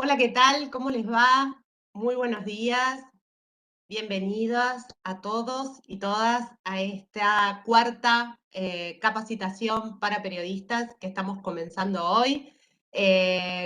Hola, ¿qué tal? ¿Cómo les va? Muy buenos días. Bienvenidas a todos y todas a esta cuarta capacitación para periodistas que estamos comenzando hoy.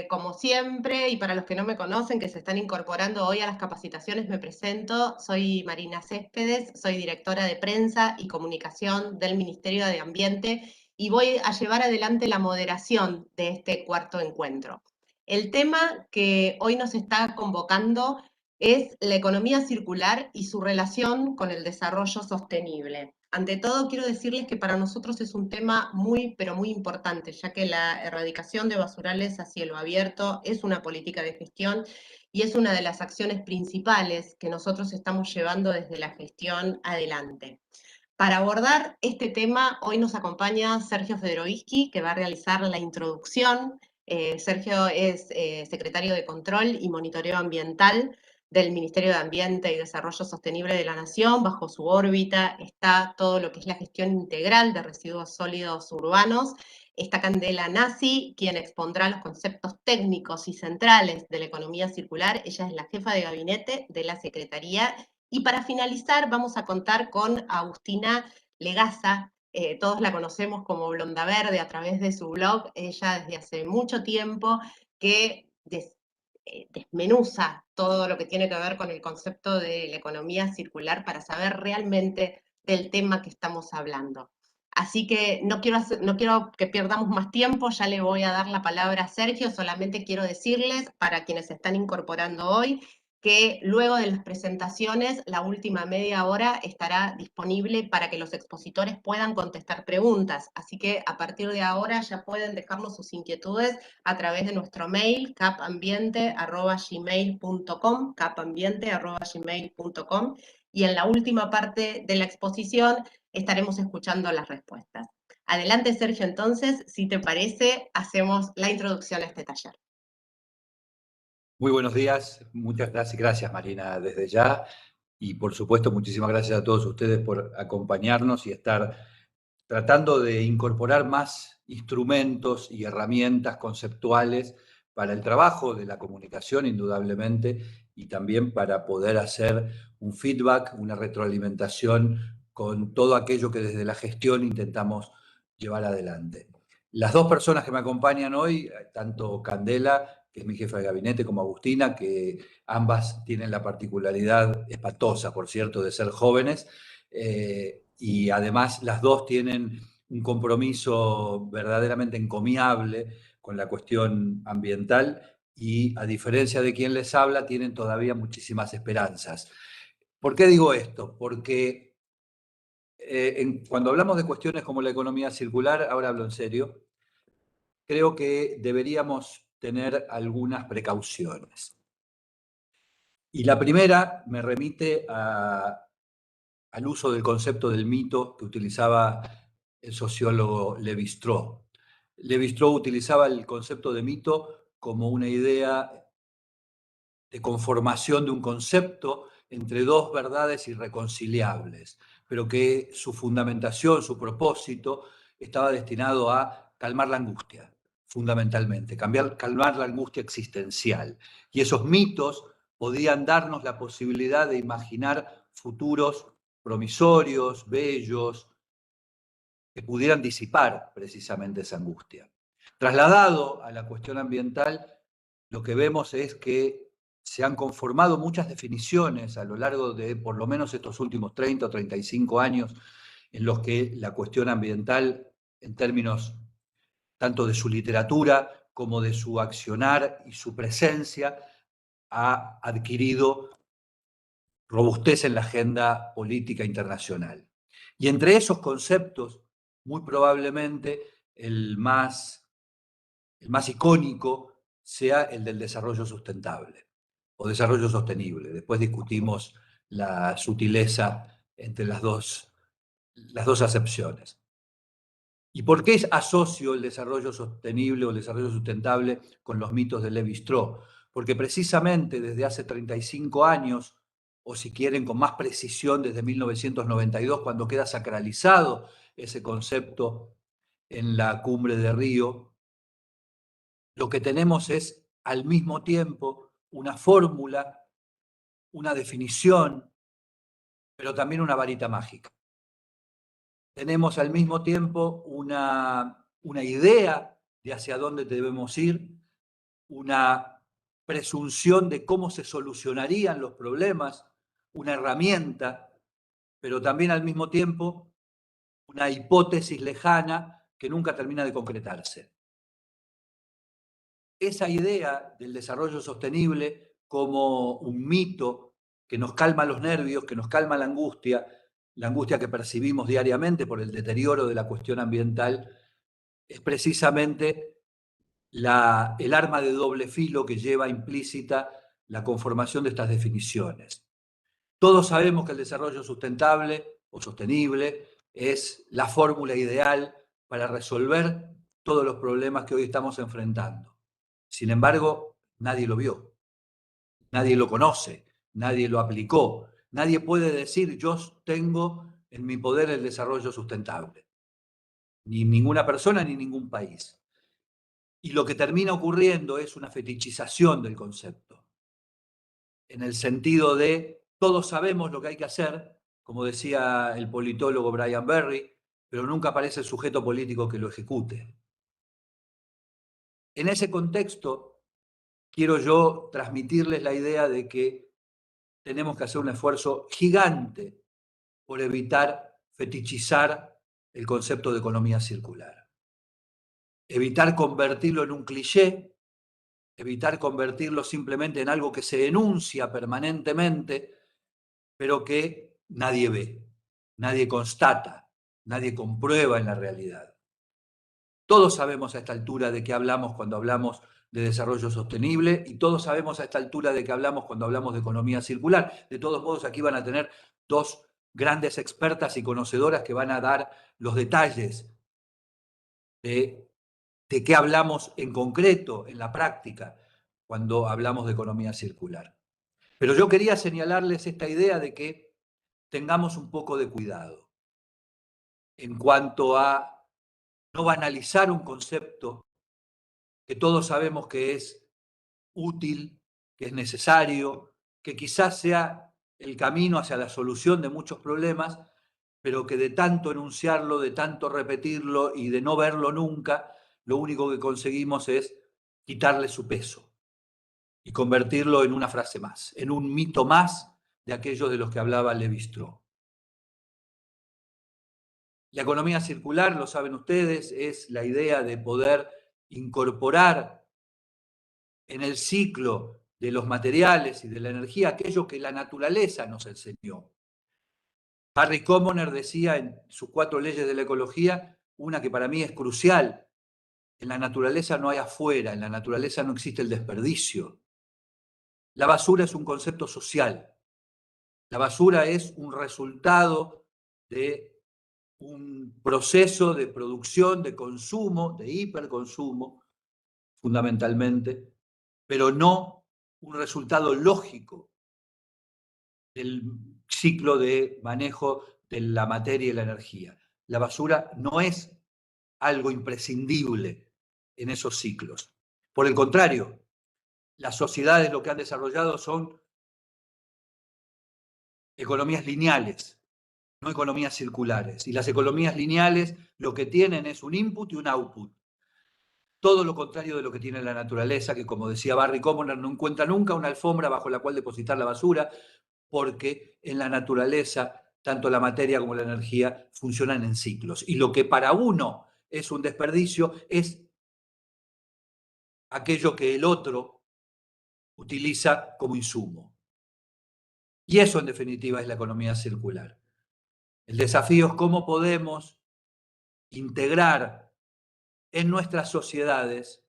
Como siempre, y para los que no me conocen, que se están incorporando hoy a las capacitaciones, me presento. Soy Marina Céspedes, soy directora de prensa y comunicación del Ministerio de Ambiente y voy a llevar adelante la moderación de este cuarto encuentro. El tema que hoy nos está convocando es la economía circular y su relación con el desarrollo sostenible. Ante todo, quiero decirles que para nosotros es un tema muy, pero muy importante, ya que la erradicación de basurales a cielo abierto es una política de gestión y es una de las acciones principales que nosotros estamos llevando desde la gestión adelante. Para abordar este tema, hoy nos acompaña Sergio Federovisky, que va a realizar la introducción. Sergio es secretario de Control y Monitoreo Ambiental del Ministerio de Ambiente y Desarrollo Sostenible de la Nación. Bajo su órbita está todo lo que es la gestión integral de residuos sólidos urbanos. Está Candela Nasi, quien expondrá los conceptos técnicos y centrales de la economía circular. Ella es la jefa de gabinete de la Secretaría. Y para finalizar, vamos a contar con Agustina Legaza. Todos la conocemos como Blonda Verde a través de su blog. Ella desde hace mucho tiempo que desmenuza todo lo que tiene que ver con el concepto de la economía circular para saber realmente del tema que estamos hablando. Así que no quiero que perdamos más tiempo, ya le voy a dar la palabra a Sergio, solamente quiero decirles, para quienes se están incorporando hoy, que luego de las presentaciones, la última media hora estará disponible para que los expositores puedan contestar preguntas. Así que a partir de ahora ya pueden dejarnos sus inquietudes a través de nuestro mail, capambiente@gmail.com, y en la última parte de la exposición estaremos escuchando las respuestas. Adelante, Sergio, entonces, si te parece, hacemos la introducción a este taller. Muy buenos días, muchas gracias Marina desde ya y por supuesto muchísimas gracias a todos ustedes por acompañarnos y estar tratando de incorporar más instrumentos y herramientas conceptuales para el trabajo de la comunicación indudablemente y también para poder hacer un feedback, una retroalimentación con todo aquello que desde la gestión intentamos llevar adelante. Las dos personas que me acompañan hoy, tanto Candela, que es mi jefa de gabinete, como Agustina, que ambas tienen la particularidad espantosa, por cierto, de ser jóvenes, y además las dos tienen un compromiso verdaderamente encomiable con la cuestión ambiental y, a diferencia de quien les habla, tienen todavía muchísimas esperanzas. ¿Por qué digo esto? Porque cuando hablamos de cuestiones como la economía circular, ahora hablo en serio, creo que deberíamos tener algunas precauciones. Y la primera me remite al uso del concepto del mito que utilizaba el sociólogo Lévi-Strauss. Lévi-Strauss utilizaba el concepto de mito como una idea de conformación de un concepto entre dos verdades irreconciliables, pero que su fundamentación, su propósito, estaba destinado a calmar la angustia, fundamentalmente, calmar la angustia existencial. Y esos mitos podían darnos la posibilidad de imaginar futuros promisorios, bellos, que pudieran disipar precisamente esa angustia. Trasladado a la cuestión ambiental, lo que vemos es que se han conformado muchas definiciones a lo largo de por lo menos estos últimos 30 o 35 años en los que la cuestión ambiental, en términos tanto de su literatura como de su accionar y su presencia, ha adquirido robustez en la agenda política internacional. Y entre esos conceptos, muy probablemente el más icónico sea el del desarrollo sustentable o desarrollo sostenible. Después discutimos la sutileza entre las dos acepciones. ¿Y por qué asocio el desarrollo sostenible o el desarrollo sustentable con los mitos de Lévi-Strauss? Porque precisamente desde hace 35 años, o si quieren con más precisión desde 1992, cuando queda sacralizado ese concepto en la cumbre de Río, lo que tenemos es al mismo tiempo una fórmula, una definición, pero también una varita mágica. Tenemos al mismo tiempo una idea de hacia dónde debemos ir, una presunción de cómo se solucionarían los problemas, una herramienta, pero también al mismo tiempo una hipótesis lejana que nunca termina de concretarse. Esa idea del desarrollo sostenible como un mito que nos calma los nervios, que nos calma la angustia que percibimos diariamente por el deterioro de la cuestión ambiental, es precisamente el arma de doble filo que lleva implícita la conformación de estas definiciones. Todos sabemos que el desarrollo sustentable o sostenible es la fórmula ideal para resolver todos los problemas que hoy estamos enfrentando. Sin embargo, nadie lo vio, nadie lo conoce, nadie lo aplicó, nadie puede decir yo tengo en mi poder el desarrollo sustentable. Ni ninguna persona ni ningún país. Y lo que termina ocurriendo es una fetichización del concepto, en el sentido de todos sabemos lo que hay que hacer, como decía el politólogo Brian Berry, pero nunca aparece el sujeto político que lo ejecute. En ese contexto, quiero yo transmitirles la idea de que tenemos que hacer un esfuerzo gigante por evitar fetichizar el concepto de economía circular. Evitar convertirlo en un cliché, evitar convertirlo simplemente en algo que se enuncia permanentemente, pero que nadie ve, nadie constata, nadie comprueba en la realidad. Todos sabemos a esta altura de qué hablamos cuando hablamos de desarrollo sostenible y todos sabemos a esta altura de qué hablamos cuando hablamos de economía circular. De todos modos, aquí van a tener dos grandes expertas y conocedoras que van a dar los detalles de qué hablamos en concreto, en la práctica, cuando hablamos de economía circular. Pero yo quería señalarles esta idea de que tengamos un poco de cuidado en cuanto a no banalizar un concepto que todos sabemos que es útil, que es necesario, que quizás sea el camino hacia la solución de muchos problemas, pero que de tanto enunciarlo, de tanto repetirlo y de no verlo nunca, lo único que conseguimos es quitarle su peso y convertirlo en una frase más, en un mito más de aquellos de los que hablaba Lévi-Strauss. La economía circular, lo saben ustedes, es la idea de poder incorporar en el ciclo de los materiales y de la energía aquello que la naturaleza nos enseñó. Harry Commoner decía en sus 4 leyes de la ecología, una que para mí es crucial: en la naturaleza no hay afuera, en la naturaleza no existe el desperdicio. La basura es un concepto social. La basura es un resultado de un proceso de producción, de consumo, de hiperconsumo, fundamentalmente, pero no un resultado lógico del ciclo de manejo de la materia y la energía. La basura no es algo imprescindible en esos ciclos. Por el contrario, las sociedades lo que han desarrollado son economías lineales, no economías circulares. Y las economías lineales lo que tienen es un input y un output. Todo lo contrario de lo que tiene la naturaleza, que, como decía Barry Commoner, no encuentra nunca una alfombra bajo la cual depositar la basura, porque en la naturaleza tanto la materia como la energía funcionan en ciclos. Y lo que para uno es un desperdicio es aquello que el otro utiliza como insumo. Y eso, en definitiva, es la economía circular. El desafío es cómo podemos integrar en nuestras sociedades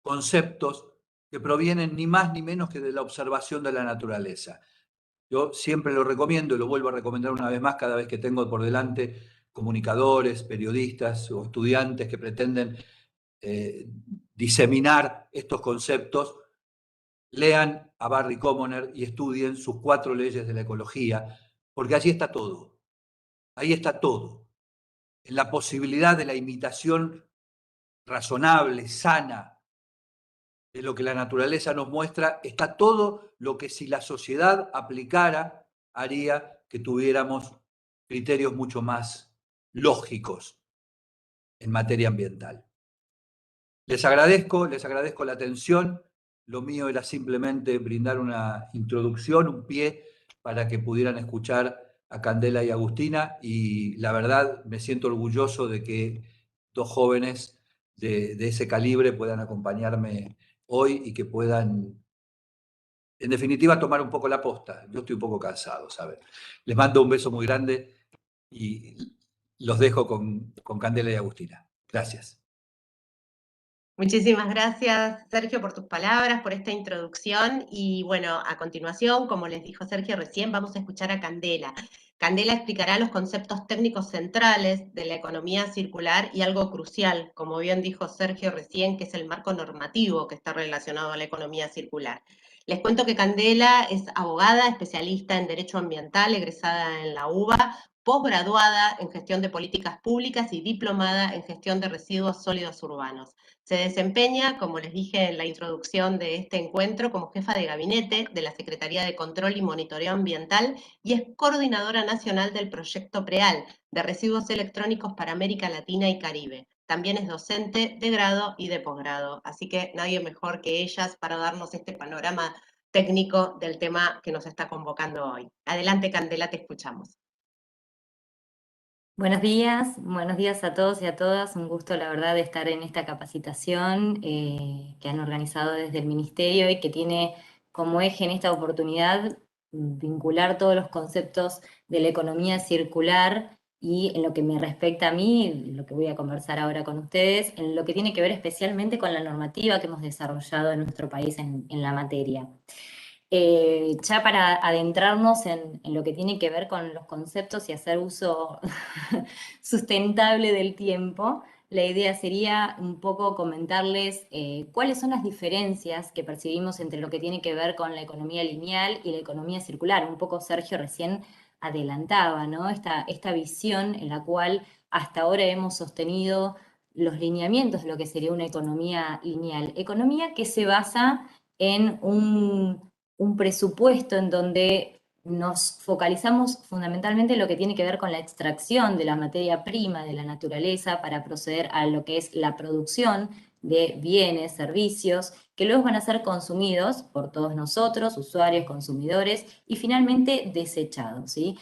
conceptos que provienen ni más ni menos que de la observación de la naturaleza. Yo siempre lo recomiendo y lo vuelvo a recomendar una vez más cada vez que tengo por delante comunicadores, periodistas o estudiantes que pretenden diseminar estos conceptos. Lean a Barry Commoner y estudien sus 4 leyes de la ecología, porque allí está todo. Ahí está todo. En la posibilidad de la imitación razonable, sana, es lo que la naturaleza nos muestra, está todo lo que si la sociedad aplicara, haría que tuviéramos criterios mucho más lógicos en materia ambiental. Les agradezco la atención. Lo mío era simplemente brindar una introducción, un pie, para que pudieran escuchar a Candela y Agustina, y la verdad me siento orgulloso de que dos jóvenes de ese calibre puedan acompañarme hoy y que puedan, en definitiva, tomar un poco la posta. Yo estoy un poco cansado, ¿saben? Les mando un beso muy grande y los dejo con Candela y Agustina. Gracias. Muchísimas gracias, Sergio, por tus palabras, por esta introducción. Y bueno, a continuación, como les dijo Sergio recién, vamos a escuchar a Candela. Candela explicará los conceptos técnicos centrales de la economía circular y algo crucial, como bien dijo Sergio recién, que es el marco normativo que está relacionado a la economía circular. Les cuento que Candela es abogada, especialista en Derecho Ambiental, egresada en la UBA, posgraduada en Gestión de Políticas Públicas y diplomada en Gestión de Residuos Sólidos Urbanos. Se desempeña, como les dije en la introducción de este encuentro, como jefa de gabinete de la Secretaría de Control y Monitoreo Ambiental y es coordinadora nacional del proyecto PREAL de Residuos Electrónicos para América Latina y Caribe. También es docente de grado y de posgrado, así que nadie mejor que ellas para darnos este panorama técnico del tema que nos está convocando hoy. Adelante, Candela, te escuchamos. Buenos días a todos y a todas. Un gusto, la verdad, de estar en esta capacitación que han organizado desde el Ministerio y que tiene como eje en esta oportunidad vincular todos los conceptos de la economía circular y en lo que me respecta a mí, lo que voy a conversar ahora con ustedes, en lo que tiene que ver especialmente con la normativa que hemos desarrollado en nuestro país en la materia. Ya para adentrarnos en lo que tiene que ver con los conceptos y hacer uso sustentable del tiempo, la idea sería un poco comentarles cuáles son las diferencias que percibimos entre lo que tiene que ver con la economía lineal y la economía circular. Un poco Sergio recién adelantaba, ¿no? Esta visión en la cual hasta ahora hemos sostenido los lineamientos de lo que sería una economía lineal. Economía que se basa en un presupuesto en donde nos focalizamos fundamentalmente en lo que tiene que ver con la extracción de la materia prima de la naturaleza para proceder a lo que es la producción de bienes, servicios, que luego van a ser consumidos por todos nosotros, usuarios, consumidores, y finalmente desechados, ¿sí?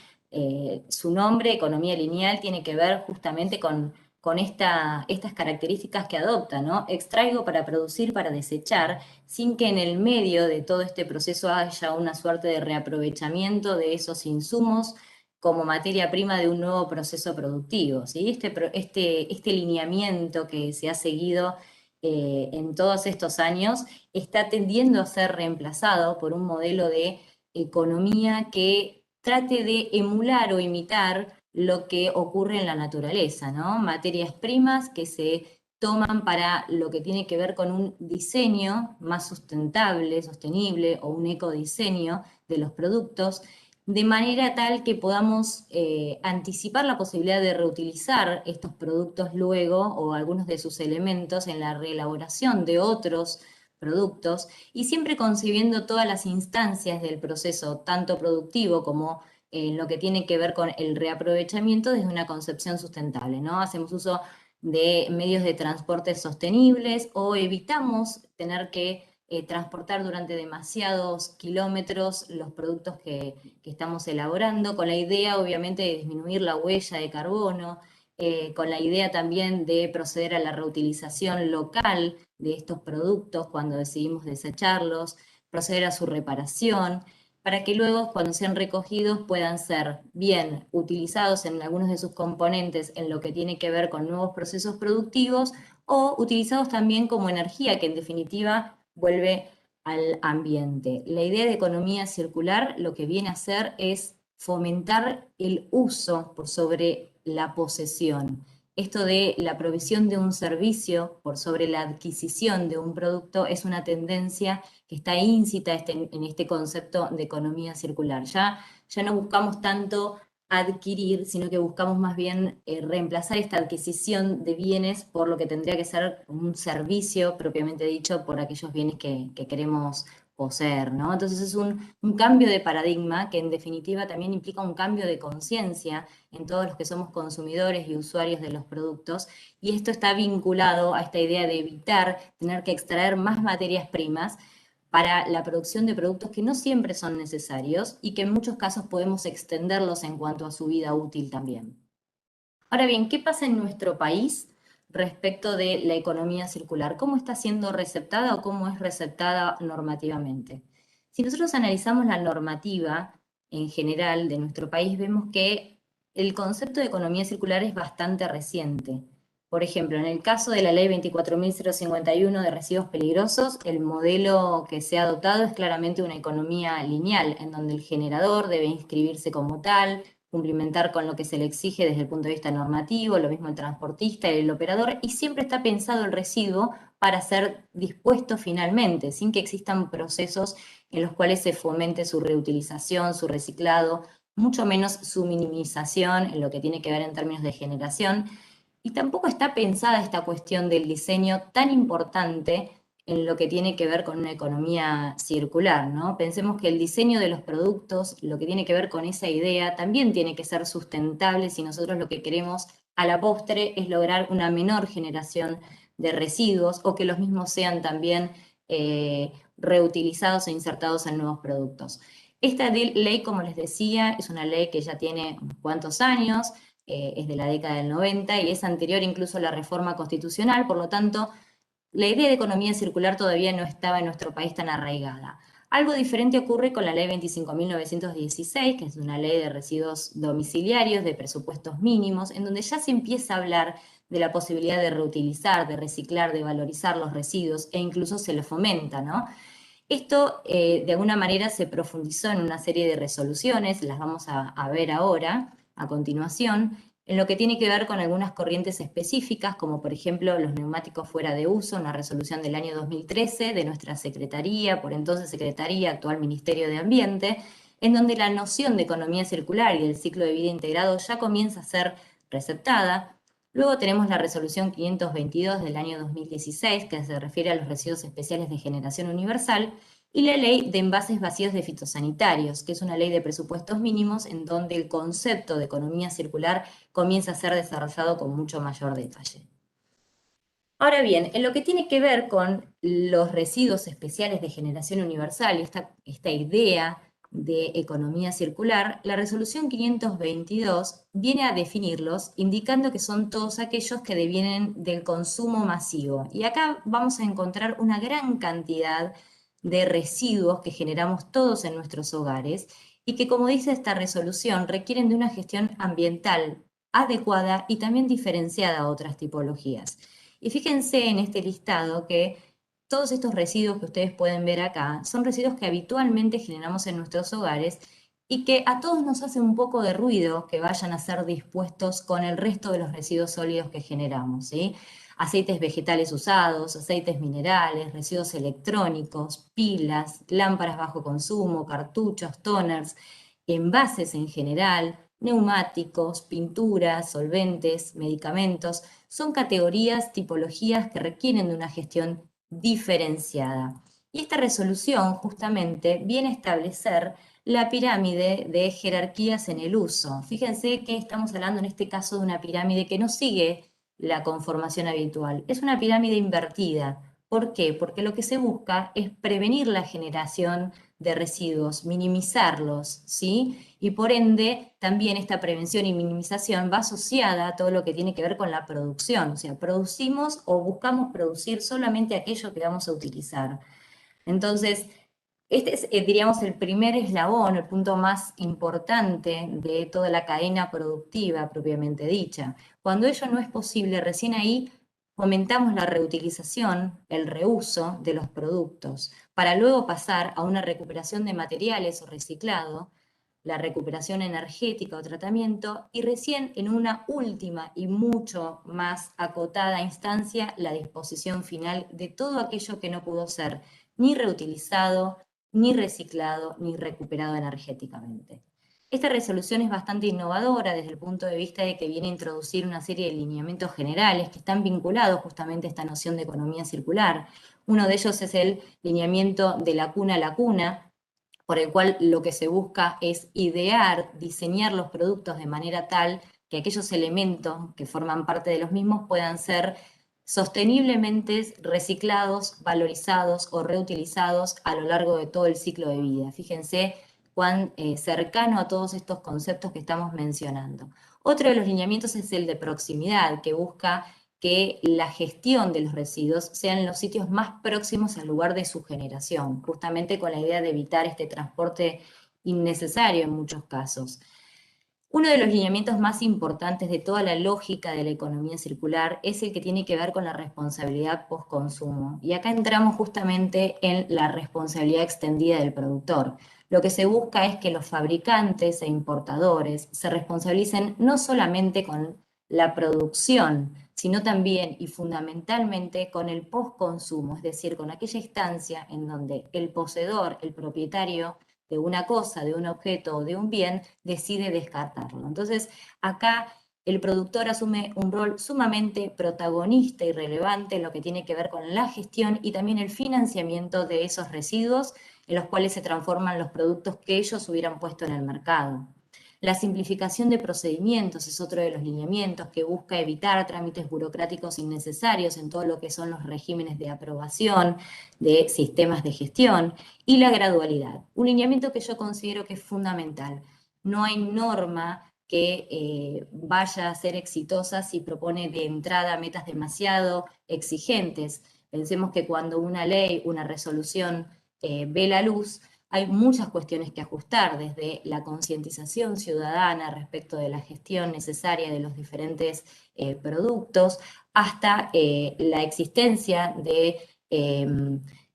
Su nombre, economía lineal, tiene que ver justamente con estas características que adopta, ¿no? Extraigo para producir, para desechar, sin que en el medio de todo este proceso haya una suerte de reaprovechamiento de esos insumos como materia prima de un nuevo proceso productivo, ¿sí? Este lineamiento que se ha seguido en todos estos años está tendiendo a ser reemplazado por un modelo de economía que trate de emular o imitar lo que ocurre en la naturaleza, ¿no? Materias primas que se toman para lo que tiene que ver con un diseño más sustentable, sostenible o un ecodiseño de los productos, de manera tal que podamos anticipar la posibilidad de reutilizar estos productos luego o algunos de sus elementos en la reelaboración de otros productos y siempre concibiendo todas las instancias del proceso, tanto productivo como en lo que tiene que ver con el reaprovechamiento desde una concepción sustentable, ¿no? Hacemos uso de medios de transporte sostenibles o evitamos tener que transportar durante demasiados kilómetros los productos que estamos elaborando, con la idea obviamente de disminuir la huella de carbono, con la idea también de proceder a la reutilización local de estos productos cuando decidimos desecharlos, proceder a su reparación, para que luego cuando sean recogidos puedan ser bien utilizados en algunos de sus componentes en lo que tiene que ver con nuevos procesos productivos o utilizados también como energía que en definitiva vuelve al ambiente. La idea de economía circular lo que viene a hacer es fomentar el uso por sobre la posesión. Esto de la provisión de un servicio por sobre la adquisición de un producto es una tendencia que está íncita en este concepto de economía circular. Ya no buscamos tanto adquirir, sino que buscamos más bien reemplazar esta adquisición de bienes por lo que tendría que ser un servicio propiamente dicho por aquellos bienes que queremos poseer, ¿no? Entonces es un cambio de paradigma que en definitiva también implica un cambio de conciencia en todos los que somos consumidores y usuarios de los productos, y esto está vinculado a esta idea de evitar tener que extraer más materias primas para la producción de productos que no siempre son necesarios y que en muchos casos podemos extenderlos en cuanto a su vida útil también. Ahora bien, ¿qué pasa en nuestro país respecto de la economía circular? ¿Cómo está siendo receptada o cómo es receptada normativamente? Si nosotros analizamos la normativa en general de nuestro país, vemos que el concepto de economía circular es bastante reciente. Por ejemplo, en el caso de la ley 24.051 de residuos peligrosos, el modelo que se ha adoptado es claramente una economía lineal, en donde el generador debe inscribirse como tal, cumplimentar con lo que se le exige desde el punto de vista normativo, lo mismo el transportista y el operador, y siempre está pensado el residuo para ser dispuesto finalmente, sin que existan procesos en los cuales se fomente su reutilización, su reciclado, mucho menos su minimización en lo que tiene que ver en términos de generación. Y tampoco está pensada esta cuestión del diseño tan importante en lo que tiene que ver con una economía circular, ¿no? Pensemos que el diseño de los productos, lo que tiene que ver con esa idea, también tiene que ser sustentable si nosotros lo que queremos a la postre es lograr una menor generación de residuos o que los mismos sean también reutilizados e insertados en nuevos productos. Esta ley, como les decía, es una ley que ya tiene unos cuantos años, es de la década del 90 y es anterior incluso a la reforma constitucional, por lo tanto, la idea de economía circular todavía no estaba en nuestro país tan arraigada. Algo diferente ocurre con la ley 25.916, que es una ley de residuos domiciliarios, de presupuestos mínimos, en donde ya se empieza a hablar de la posibilidad de reutilizar, de reciclar, de valorizar los residuos, e incluso se lo fomenta, ¿no? Esto, de alguna manera, se profundizó en una serie de resoluciones, las vamos a ver ahora, a continuación, en lo que tiene que ver con algunas corrientes específicas, como por ejemplo los neumáticos fuera de uso, una resolución del año 2013 de nuestra Secretaría, por entonces Secretaría, actual Ministerio de Ambiente, en donde la noción de economía circular y el ciclo de vida integrado ya comienza a ser receptada. Luego tenemos la resolución 522 del año 2016, que se refiere a los residuos especiales de generación universal, y la ley de envases vacíos de fitosanitarios, que es una ley de presupuestos mínimos en donde el concepto de economía circular comienza a ser desarrollado con mucho mayor detalle. Ahora bien, en lo que tiene que ver con los residuos especiales de generación universal, esta idea de economía circular, la resolución 522 viene a definirlos, indicando que son todos aquellos que devienen del consumo masivo. Y acá vamos a encontrar una gran cantidad de residuos que generamos todos en nuestros hogares y que, como dice esta resolución, requieren de una gestión ambiental adecuada y también diferenciada a otras tipologías. Y fíjense en este listado que todos estos residuos que ustedes pueden ver acá son residuos que habitualmente generamos en nuestros hogares y que a todos nos hace un poco de ruido que vayan a ser dispuestos con el resto de los residuos sólidos que generamos, ¿sí? Aceites vegetales usados, aceites minerales, residuos electrónicos, pilas, lámparas bajo consumo, cartuchos, toners, envases en general, neumáticos, pinturas, solventes, medicamentos, son categorías, tipologías que requieren de una gestión diferenciada. Y esta resolución justamente viene a establecer la pirámide de jerarquías en el uso. Fíjense que estamos hablando en este caso de una pirámide que no sigue la conformación habitual, es una pirámide invertida. ¿Por qué? Porque lo que se busca es prevenir la generación de residuos, minimizarlos, ¿sí? Y por ende, también esta prevención y minimización va asociada a todo lo que tiene que ver con la producción, o sea, producimos o buscamos producir solamente aquello que vamos a utilizar. Entonces, este es, diríamos, el primer eslabón, el punto más importante de toda la cadena productiva propiamente dicha. Cuando ello no es posible, recién ahí fomentamos la reutilización, el reuso de los productos, para luego pasar a una recuperación de materiales o reciclado, la recuperación energética o tratamiento, y recién en una última y mucho más acotada instancia, la disposición final de todo aquello que no pudo ser ni reutilizado, ni reciclado, ni recuperado energéticamente. Esta resolución es bastante innovadora desde el punto de vista de que viene a introducir una serie de lineamientos generales que están vinculados justamente a esta noción de economía circular. Uno de ellos es el lineamiento de la cuna a la cuna, por el cual lo que se busca es idear, diseñar los productos de manera tal que aquellos elementos que forman parte de los mismos puedan ser sosteniblemente reciclados, valorizados o reutilizados a lo largo de todo el ciclo de vida. Fíjense cuán cercano a todos estos conceptos que estamos mencionando. Otro de los lineamientos es el de proximidad, que busca que la gestión de los residuos sean en los sitios más próximos al lugar de su generación, justamente con la idea de evitar este transporte innecesario en muchos casos. Uno de los lineamientos más importantes de toda la lógica de la economía circular es el que tiene que ver con la responsabilidad post-consumo. Y acá entramos justamente en la responsabilidad extendida del productor. Lo que se busca es que los fabricantes e importadores se responsabilicen no solamente con la producción, sino también y fundamentalmente con el post-consumo, es decir, con aquella instancia en donde el poseedor, el propietario de una cosa, de un objeto o de un bien, decide descartarlo. Entonces, acá el productor asume un rol sumamente protagonista y relevante en lo que tiene que ver con la gestión y también el financiamiento de esos residuos en los cuales se transforman los productos que ellos hubieran puesto en el mercado. La simplificación de procedimientos es otro de los lineamientos que busca evitar trámites burocráticos innecesarios en todo lo que son los regímenes de aprobación de sistemas de gestión y la gradualidad. Un lineamiento que yo considero que es fundamental. No hay norma que vaya a ser exitosa si propone de entrada metas demasiado exigentes. Pensemos que cuando una ley, una resolución ve la luz, hay muchas cuestiones que ajustar, desde la concientización ciudadana respecto de la gestión necesaria de los diferentes productos, hasta la existencia de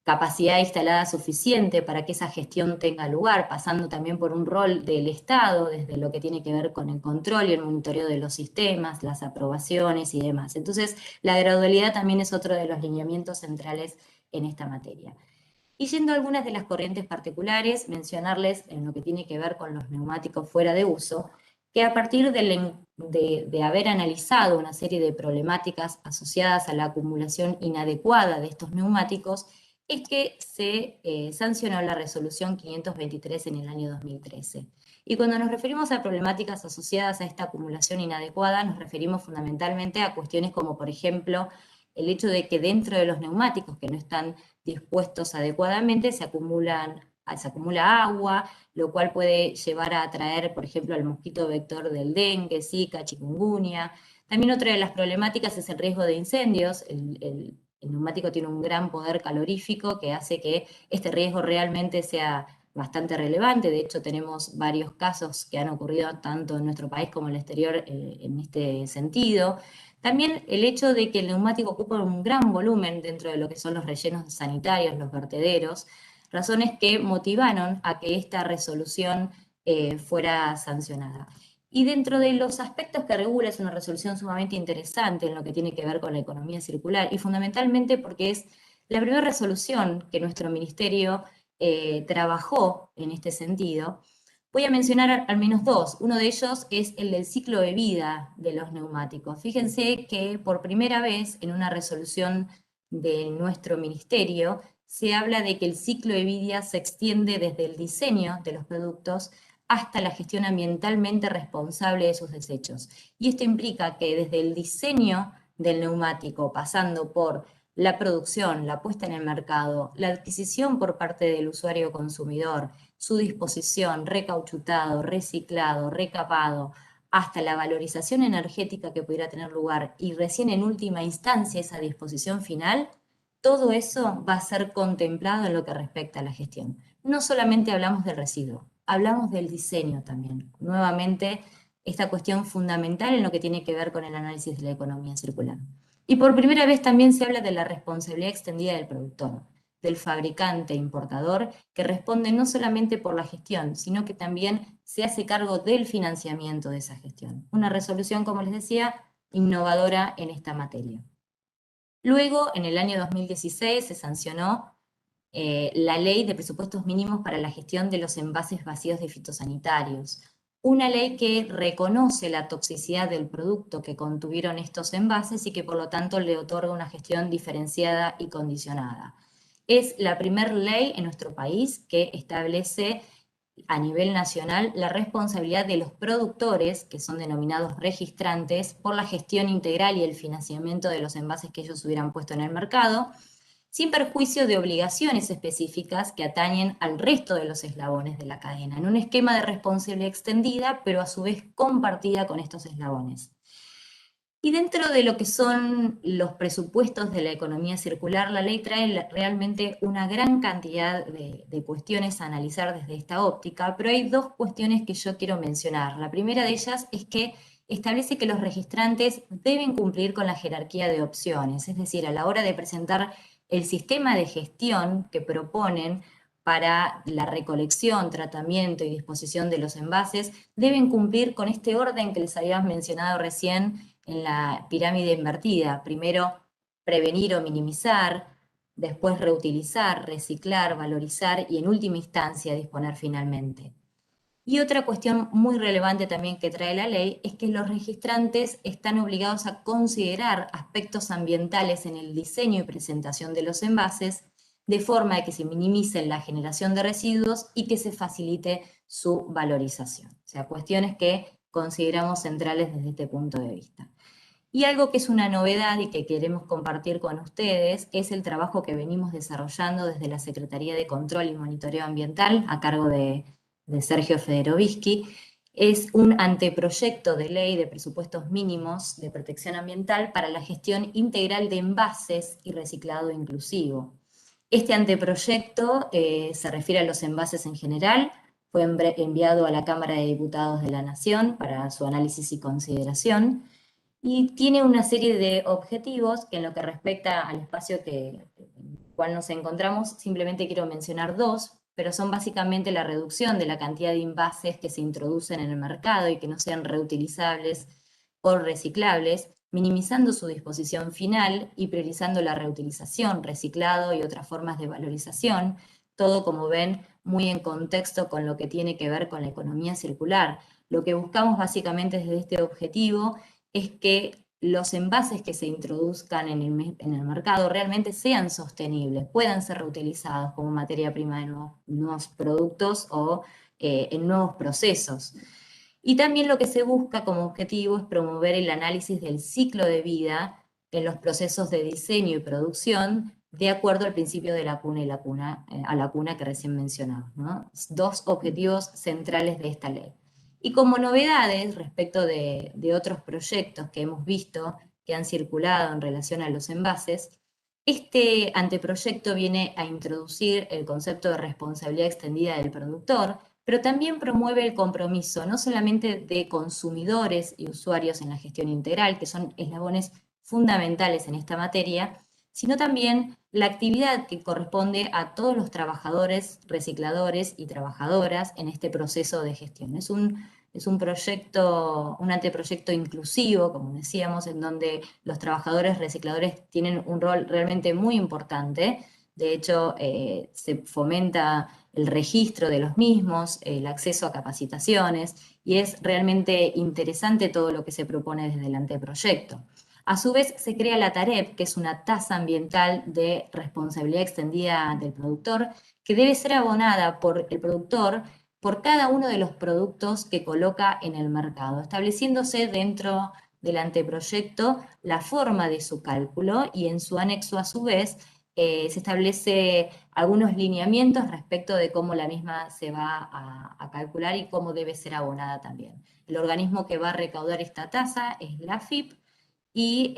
capacidad instalada suficiente para que esa gestión tenga lugar, pasando también por un rol del Estado, desde lo que tiene que ver con el control y el monitoreo de los sistemas, las aprobaciones y demás. Entonces, la gradualidad también es otro de los lineamientos centrales en esta materia. Y yendo a algunas de las corrientes particulares, mencionarles en lo que tiene que ver con los neumáticos fuera de uso, que a partir de haber analizado una serie de problemáticas asociadas a la acumulación inadecuada de estos neumáticos, es que se sancionó la resolución 523 en el año 2013. Y cuando nos referimos a problemáticas asociadas a esta acumulación inadecuada, nos referimos fundamentalmente a cuestiones como, por ejemplo, el hecho de que dentro de los neumáticos que no están dispuestos adecuadamente se acumula agua, lo cual puede llevar a atraer, por ejemplo, al mosquito vector del dengue, zika, chikungunya. También otra de las problemáticas es el riesgo de incendios. El neumático tiene un gran poder calorífico que hace que este riesgo realmente sea bastante relevante. De hecho, tenemos varios casos que han ocurrido tanto en nuestro país como en el exterior en este sentido. También el hecho de que el neumático ocupa un gran volumen dentro de lo que son los rellenos sanitarios, los vertederos, razones que motivaron a que esta resolución fuera sancionada. Y dentro de los aspectos que regula es una resolución sumamente interesante en lo que tiene que ver con la economía circular y fundamentalmente porque es la primera resolución que nuestro ministerio trabajó en este sentido. Voy a mencionar al menos dos. Uno de ellos es el del ciclo de vida de los neumáticos. Fíjense que por primera vez en una resolución de nuestro ministerio se habla de que el ciclo de vida se extiende desde el diseño de los productos hasta la gestión ambientalmente responsable de sus desechos. Y esto implica que desde el diseño del neumático, pasando por la producción, la puesta en el mercado, la adquisición por parte del usuario consumidor, su disposición, recauchutado, reciclado, recapado, hasta la valorización energética que pudiera tener lugar y recién en última instancia esa disposición final, todo eso va a ser contemplado en lo que respecta a la gestión. No solamente hablamos del residuo, hablamos del diseño también. Nuevamente, esta cuestión fundamental en lo que tiene que ver con el análisis de la economía circular. Y por primera vez también se habla de la responsabilidad extendida del productor, del fabricante importador, que responde no solamente por la gestión, sino que también se hace cargo del financiamiento de esa gestión. Una resolución, como les decía, innovadora en esta materia. Luego, en el año 2016, se sancionó la Ley de Presupuestos Mínimos para la Gestión de los Envases Vacíos de Fitosanitarios. una ley que reconoce la toxicidad del producto que contuvieron estos envases y que por lo tanto le otorga una gestión diferenciada y condicionada. Es la primera ley en nuestro país que establece a nivel nacional la responsabilidad de los productores, que son denominados registrantes, por la gestión integral y el financiamiento de los envases que ellos hubieran puesto en el mercado, sin perjuicio de obligaciones específicas que atañen al resto de los eslabones de la cadena, en un esquema de responsabilidad extendida, pero a su vez compartida con estos eslabones. Y dentro de lo que son los presupuestos de la economía circular, la ley trae realmente una gran cantidad de cuestiones a analizar desde esta óptica, pero hay dos cuestiones que yo quiero mencionar. La primera de ellas es que establece que los registrantes deben cumplir con la jerarquía de opciones, es decir, a la hora de presentar el sistema de gestión que proponen para la recolección, tratamiento y disposición de los envases, deben cumplir con este orden que les habíamos mencionado recién en la pirámide invertida. Primero, prevenir o minimizar, después reutilizar, reciclar, valorizar y en última instancia disponer finalmente. Y otra cuestión muy relevante también que trae la ley es que los registrantes están obligados a considerar aspectos ambientales en el diseño y presentación de los envases, de forma que se minimice la generación de residuos y que se facilite su valorización. O sea, cuestiones que consideramos centrales desde este punto de vista. Y algo que es una novedad y que queremos compartir con ustedes es el trabajo que venimos desarrollando desde la Secretaría de Control y Monitoreo Ambiental a cargo de Sergio Federovisky. Es un anteproyecto de ley de presupuestos mínimos de protección ambiental para la gestión integral de envases y reciclado inclusivo. Este anteproyecto se refiere a los envases en general, fue enviado a la Cámara de Diputados de la Nación para su análisis y consideración, y tiene una serie de objetivos que en lo que respecta al espacio en el cual nos encontramos, simplemente quiero mencionar dos, pero son básicamente la reducción de la cantidad de envases que se introducen en el mercado y que no sean reutilizables o reciclables, minimizando su disposición final y priorizando la reutilización, reciclado y otras formas de valorización, todo, como ven, muy en contexto con lo que tiene que ver con la economía circular. Lo que buscamos básicamente desde este objetivo es que los envases que se introduzcan en el mercado realmente sean sostenibles, puedan ser reutilizados como materia prima de nuevos productos o en nuevos procesos. Y también lo que se busca como objetivo es promover el análisis del ciclo de vida en los procesos de diseño y producción de acuerdo al principio de la cuna y a la cuna que recién mencionamos, ¿no? Dos objetivos centrales de esta ley. Y como novedades respecto de otros proyectos que hemos visto que han circulado en relación a los envases, este anteproyecto viene a introducir el concepto de responsabilidad extendida del productor, pero también promueve el compromiso no solamente de consumidores y usuarios en la gestión integral, que son eslabones fundamentales en esta materia, sino también la actividad que corresponde a todos los trabajadores, recicladores y trabajadoras en este proceso de gestión. Es un proyecto, un anteproyecto inclusivo, como decíamos, en donde los trabajadores recicladores tienen un rol realmente muy importante. De hecho, se fomenta el registro de los mismos, el acceso a capacitaciones, y es realmente interesante todo lo que se propone desde el anteproyecto. A su vez, se crea la TAREP, que es una tasa ambiental de responsabilidad extendida del productor, que debe ser abonada por el productor por cada uno de los productos que coloca en el mercado, estableciéndose dentro del anteproyecto la forma de su cálculo y en su anexo, a su vez, se establece algunos lineamientos respecto de cómo la misma se va a calcular y cómo debe ser abonada también. El organismo que va a recaudar esta tasa es la AFIP, y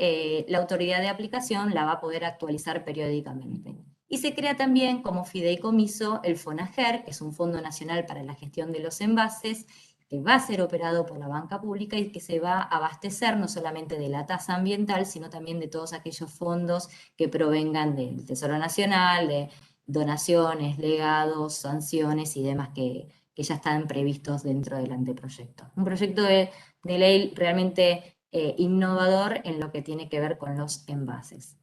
la autoridad de aplicación la va a poder actualizar periódicamente. Y se crea también como fideicomiso el FONAGER, que es un Fondo Nacional para la Gestión de los Envases, que va a ser operado por la banca pública y que se va a abastecer no solamente de la tasa ambiental, sino también de todos aquellos fondos que provengan del Tesoro Nacional, de donaciones, legados, sanciones y demás que ya están previstos dentro del anteproyecto. Un proyecto de ley realmente innovador en lo que tiene que ver con los envases.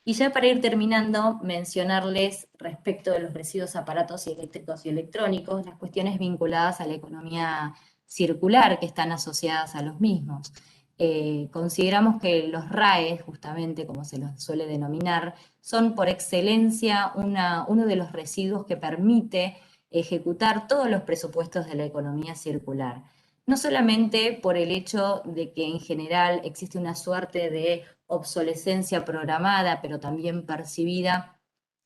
Y ya para ir terminando, mencionarles respecto de los residuos aparatos eléctricos y electrónicos, las cuestiones vinculadas a la economía circular que están asociadas a los mismos. Consideramos que los RAE, justamente como se los suele denominar, son por excelencia uno de los residuos que permite ejecutar todos los presupuestos de la economía circular. No solamente por el hecho de que en general existe una suerte de obsolescencia programada, pero también percibida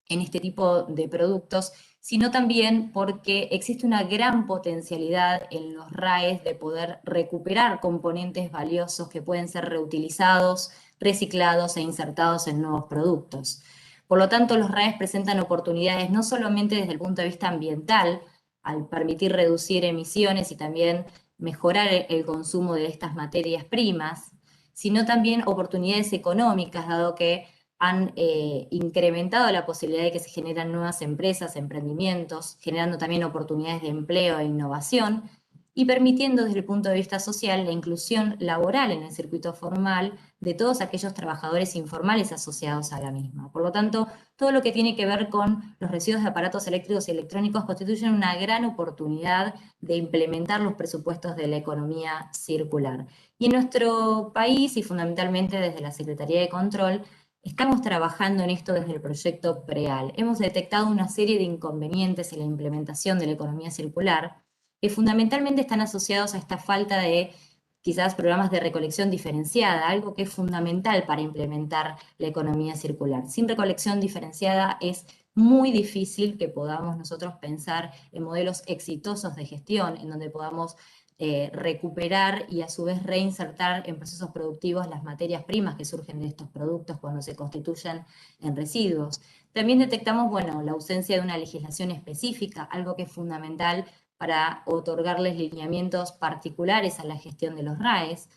en este tipo de productos, sino también porque existe una gran potencialidad en los RAEs de poder recuperar componentes valiosos que pueden ser reutilizados, reciclados e insertados en nuevos productos. Por lo tanto, los RAEs presentan oportunidades no solamente desde el punto de vista ambiental, al permitir reducir emisiones y también mejorar el consumo de estas materias primas, sino también oportunidades económicas, dado que han incrementado la posibilidad de que se generan nuevas empresas, emprendimientos, generando también oportunidades de empleo e innovación, y permitiendo desde el punto de vista social la inclusión laboral en el circuito formal de todos aquellos trabajadores informales asociados a la misma. Por lo tanto, todo lo que tiene que ver con los residuos de aparatos eléctricos y electrónicos constituyen una gran oportunidad de implementar los presupuestos de la economía circular. Y en nuestro país, y fundamentalmente desde la Secretaría de Control, estamos trabajando en esto desde el proyecto PREAL. Hemos detectado una serie de inconvenientes en la implementación de la economía circular que fundamentalmente están asociados a esta falta de quizás programas de recolección diferenciada, algo que es fundamental para implementar la economía circular. Sin recolección diferenciada es muy difícil que podamos nosotros pensar en modelos exitosos de gestión, en donde podamos recuperar y a su vez reinsertar en procesos productivos las materias primas que surgen de estos productos cuando se constituyen en residuos. También detectamos, bueno, la ausencia de una legislación específica, algo que es fundamental para otorgarles lineamientos particulares a la gestión de los RAEs,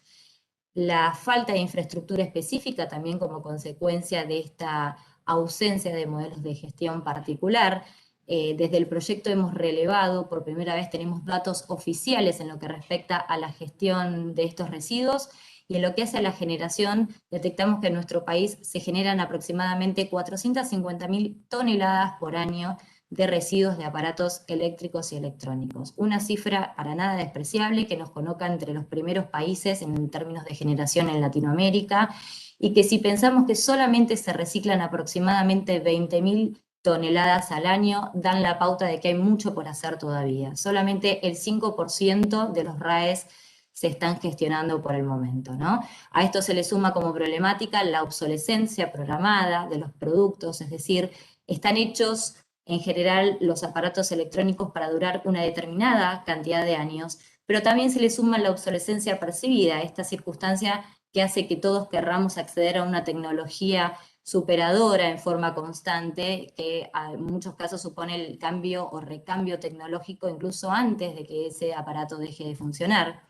la falta de infraestructura específica también como consecuencia de esta ausencia de modelos de gestión particular. Desde el proyecto hemos relevado, por primera vez tenemos datos oficiales en lo que respecta a la gestión de estos residuos, y en lo que hace a la generación, detectamos que en nuestro país se generan aproximadamente 450.000 toneladas por año de residuos de aparatos eléctricos y electrónicos. Una cifra para nada despreciable que nos coloca entre los primeros países en términos de generación en Latinoamérica, y que si pensamos que solamente se reciclan aproximadamente 20.000 toneladas al año, dan la pauta de que hay mucho por hacer todavía. Solamente el 5% de los RAEs se están gestionando por el momento, ¿no? A esto se le suma como problemática la obsolescencia programada de los productos, es decir, están hechos en general los aparatos electrónicos para durar una determinada cantidad de años, pero también se le suma la obsolescencia percibida, esta circunstancia que hace que todos querramos acceder a una tecnología superadora en forma constante, que en muchos casos supone el cambio o recambio tecnológico incluso antes de que ese aparato deje de funcionar,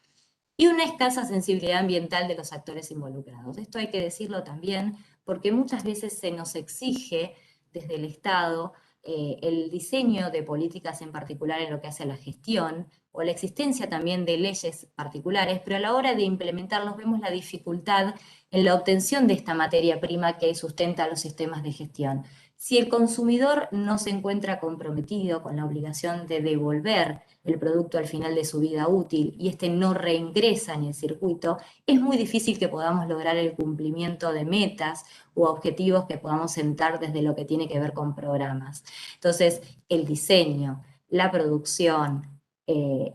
y una escasa sensibilidad ambiental de los actores involucrados. Esto hay que decirlo también porque muchas veces se nos exige desde el Estado el diseño de políticas en particular en lo que hace a la gestión, o la existencia también de leyes particulares, pero a la hora de implementarlos vemos la dificultad en la obtención de esta materia prima que sustenta los sistemas de gestión. Si el consumidor no se encuentra comprometido con la obligación de devolver el producto al final de su vida útil y este no reingresa en el circuito, es muy difícil que podamos lograr el cumplimiento de metas u objetivos que podamos sentar desde lo que tiene que ver con programas. Entonces, el diseño, la producción,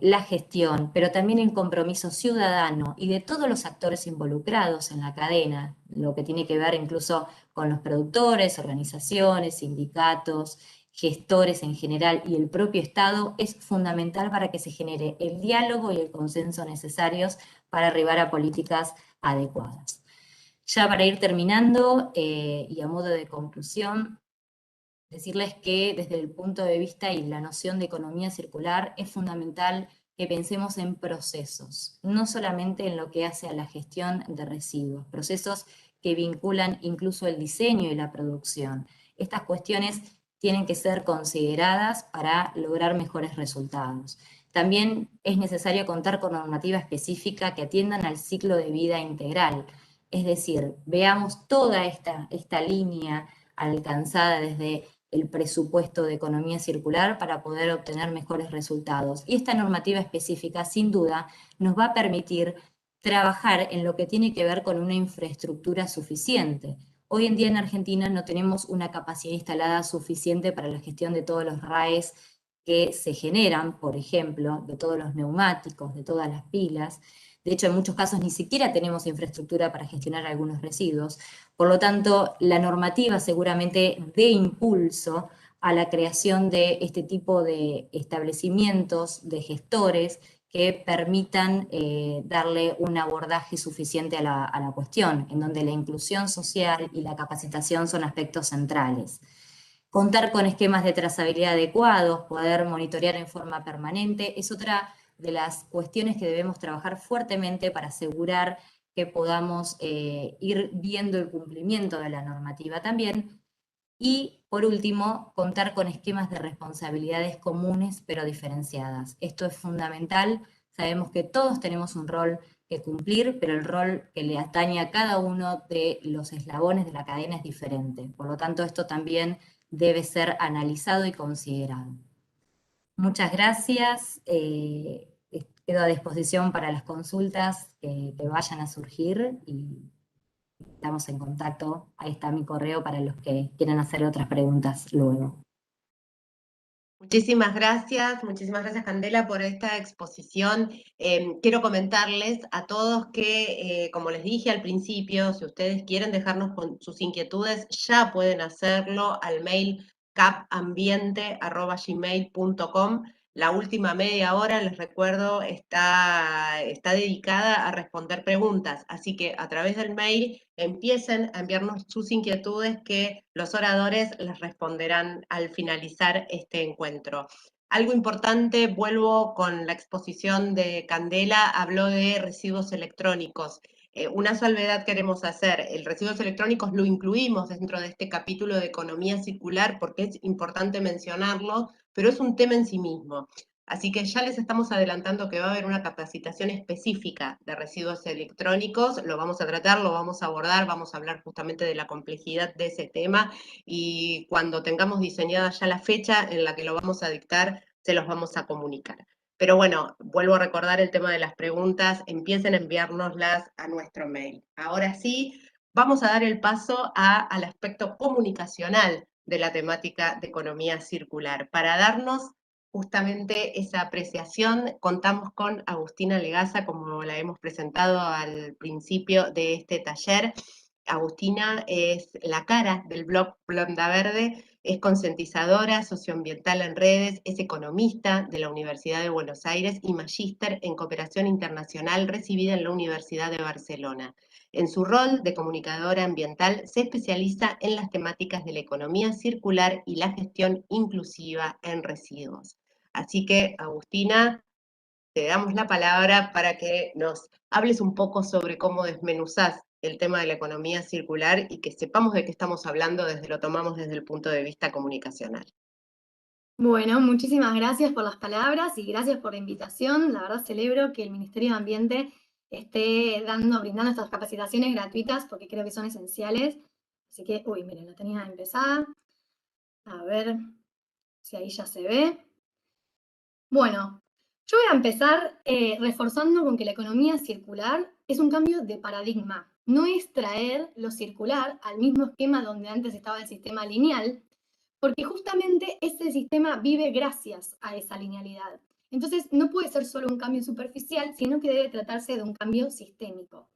la gestión, pero también el compromiso ciudadano y de todos los actores involucrados en la cadena, lo que tiene que ver incluso con los productores, organizaciones, sindicatos, gestores en general y el propio Estado, es fundamental para que se genere el diálogo y el consenso necesarios para arribar a políticas adecuadas. Ya para ir terminando y a modo de conclusión, decirles que desde el punto de vista y la noción de economía circular es fundamental que pensemos en procesos, no solamente en lo que hace a la gestión de residuos, procesos que vinculan incluso el diseño y la producción. Estas cuestiones tienen que ser consideradas para lograr mejores resultados. También es necesario contar con normativa específica que atiendan al ciclo de vida integral, es decir, veamos toda esta línea alcanzada desde el presupuesto de economía circular para poder obtener mejores resultados. Y esta normativa específica, sin duda, nos va a permitir trabajar en lo que tiene que ver con una infraestructura suficiente. Hoy en día en Argentina no tenemos una capacidad instalada suficiente para la gestión de todos los RAEs que se generan, por ejemplo, de todos los neumáticos, de todas las pilas. De hecho, en muchos casos ni siquiera tenemos infraestructura para gestionar algunos residuos. Por lo tanto, la normativa seguramente dé impulso a la creación de este tipo de establecimientos, de gestores, que permitan darle un abordaje suficiente a la cuestión, en donde la inclusión social y la capacitación son aspectos centrales. Contar con esquemas de trazabilidad adecuados, poder monitorear en forma permanente, es otra de las cuestiones que debemos trabajar fuertemente para asegurar que podamos ir viendo el cumplimiento de la normativa también. Y, por último, contar con esquemas de responsabilidades comunes pero diferenciadas. Esto es fundamental. Sabemos que todos tenemos un rol que cumplir, pero el rol que le atañe a cada uno de los eslabones de la cadena es diferente. Por lo tanto, esto también debe ser analizado y considerado. Muchas gracias. Quedo a disposición para las consultas que vayan a surgir y estamos en contacto. Ahí está mi correo para los que quieran hacer otras preguntas luego. Muchísimas gracias Candela por esta exposición. Quiero comentarles a todos que, como les dije al principio, si ustedes quieren dejarnos con sus inquietudes, ya pueden hacerlo al mail capambiente@gmail.com. La última media hora, les recuerdo, está dedicada a responder preguntas, así que a través del mail empiecen a enviarnos sus inquietudes que los oradores les responderán al finalizar este encuentro. Algo importante, vuelvo con la exposición de Candela, habló de residuos electrónicos. Una salvedad queremos hacer, el residuos electrónicos lo incluimos dentro de este capítulo de economía circular porque es importante mencionarlo, pero es un tema en sí mismo. Así que ya les estamos adelantando que va a haber una capacitación específica de residuos electrónicos, lo vamos a tratar, lo vamos a abordar, vamos a hablar justamente de la complejidad de ese tema y cuando tengamos diseñada ya la fecha en la que lo vamos a dictar, se los vamos a comunicar. Pero bueno, vuelvo a recordar el tema de las preguntas, empiecen a enviárnoslas a nuestro mail. Ahora sí, vamos a dar el paso al aspecto comunicacional de la temática de economía circular. Para darnos justamente esa apreciación, contamos con Agustina Legaza, como la hemos presentado al principio de este taller. Agustina es la cara del blog Blonda Verde, es concientizadora socioambiental en redes, es economista de la Universidad de Buenos Aires y magíster en cooperación internacional recibida en la Universidad de Barcelona. En su rol de comunicadora ambiental se especializa en las temáticas de la economía circular y la gestión inclusiva en residuos. Así que, Agustina, te damos la palabra para que nos hables un poco sobre cómo desmenuzás el tema de la economía circular y que sepamos de qué estamos hablando lo tomamos desde el punto de vista comunicacional. Bueno, muchísimas gracias por las palabras y gracias por la invitación. La verdad celebro que el Ministerio de Ambiente esté brindando estas capacitaciones gratuitas porque creo que son esenciales. Así que, miren, la tenía empezada. A ver si ahí ya se ve. Bueno, yo voy a empezar reforzando con que la economía circular es un cambio de paradigma. No es traer lo circular al mismo esquema donde antes estaba el sistema lineal, porque justamente ese sistema vive gracias a esa linealidad. Entonces, no puede ser solo un cambio superficial, sino que debe tratarse de un cambio sistémico.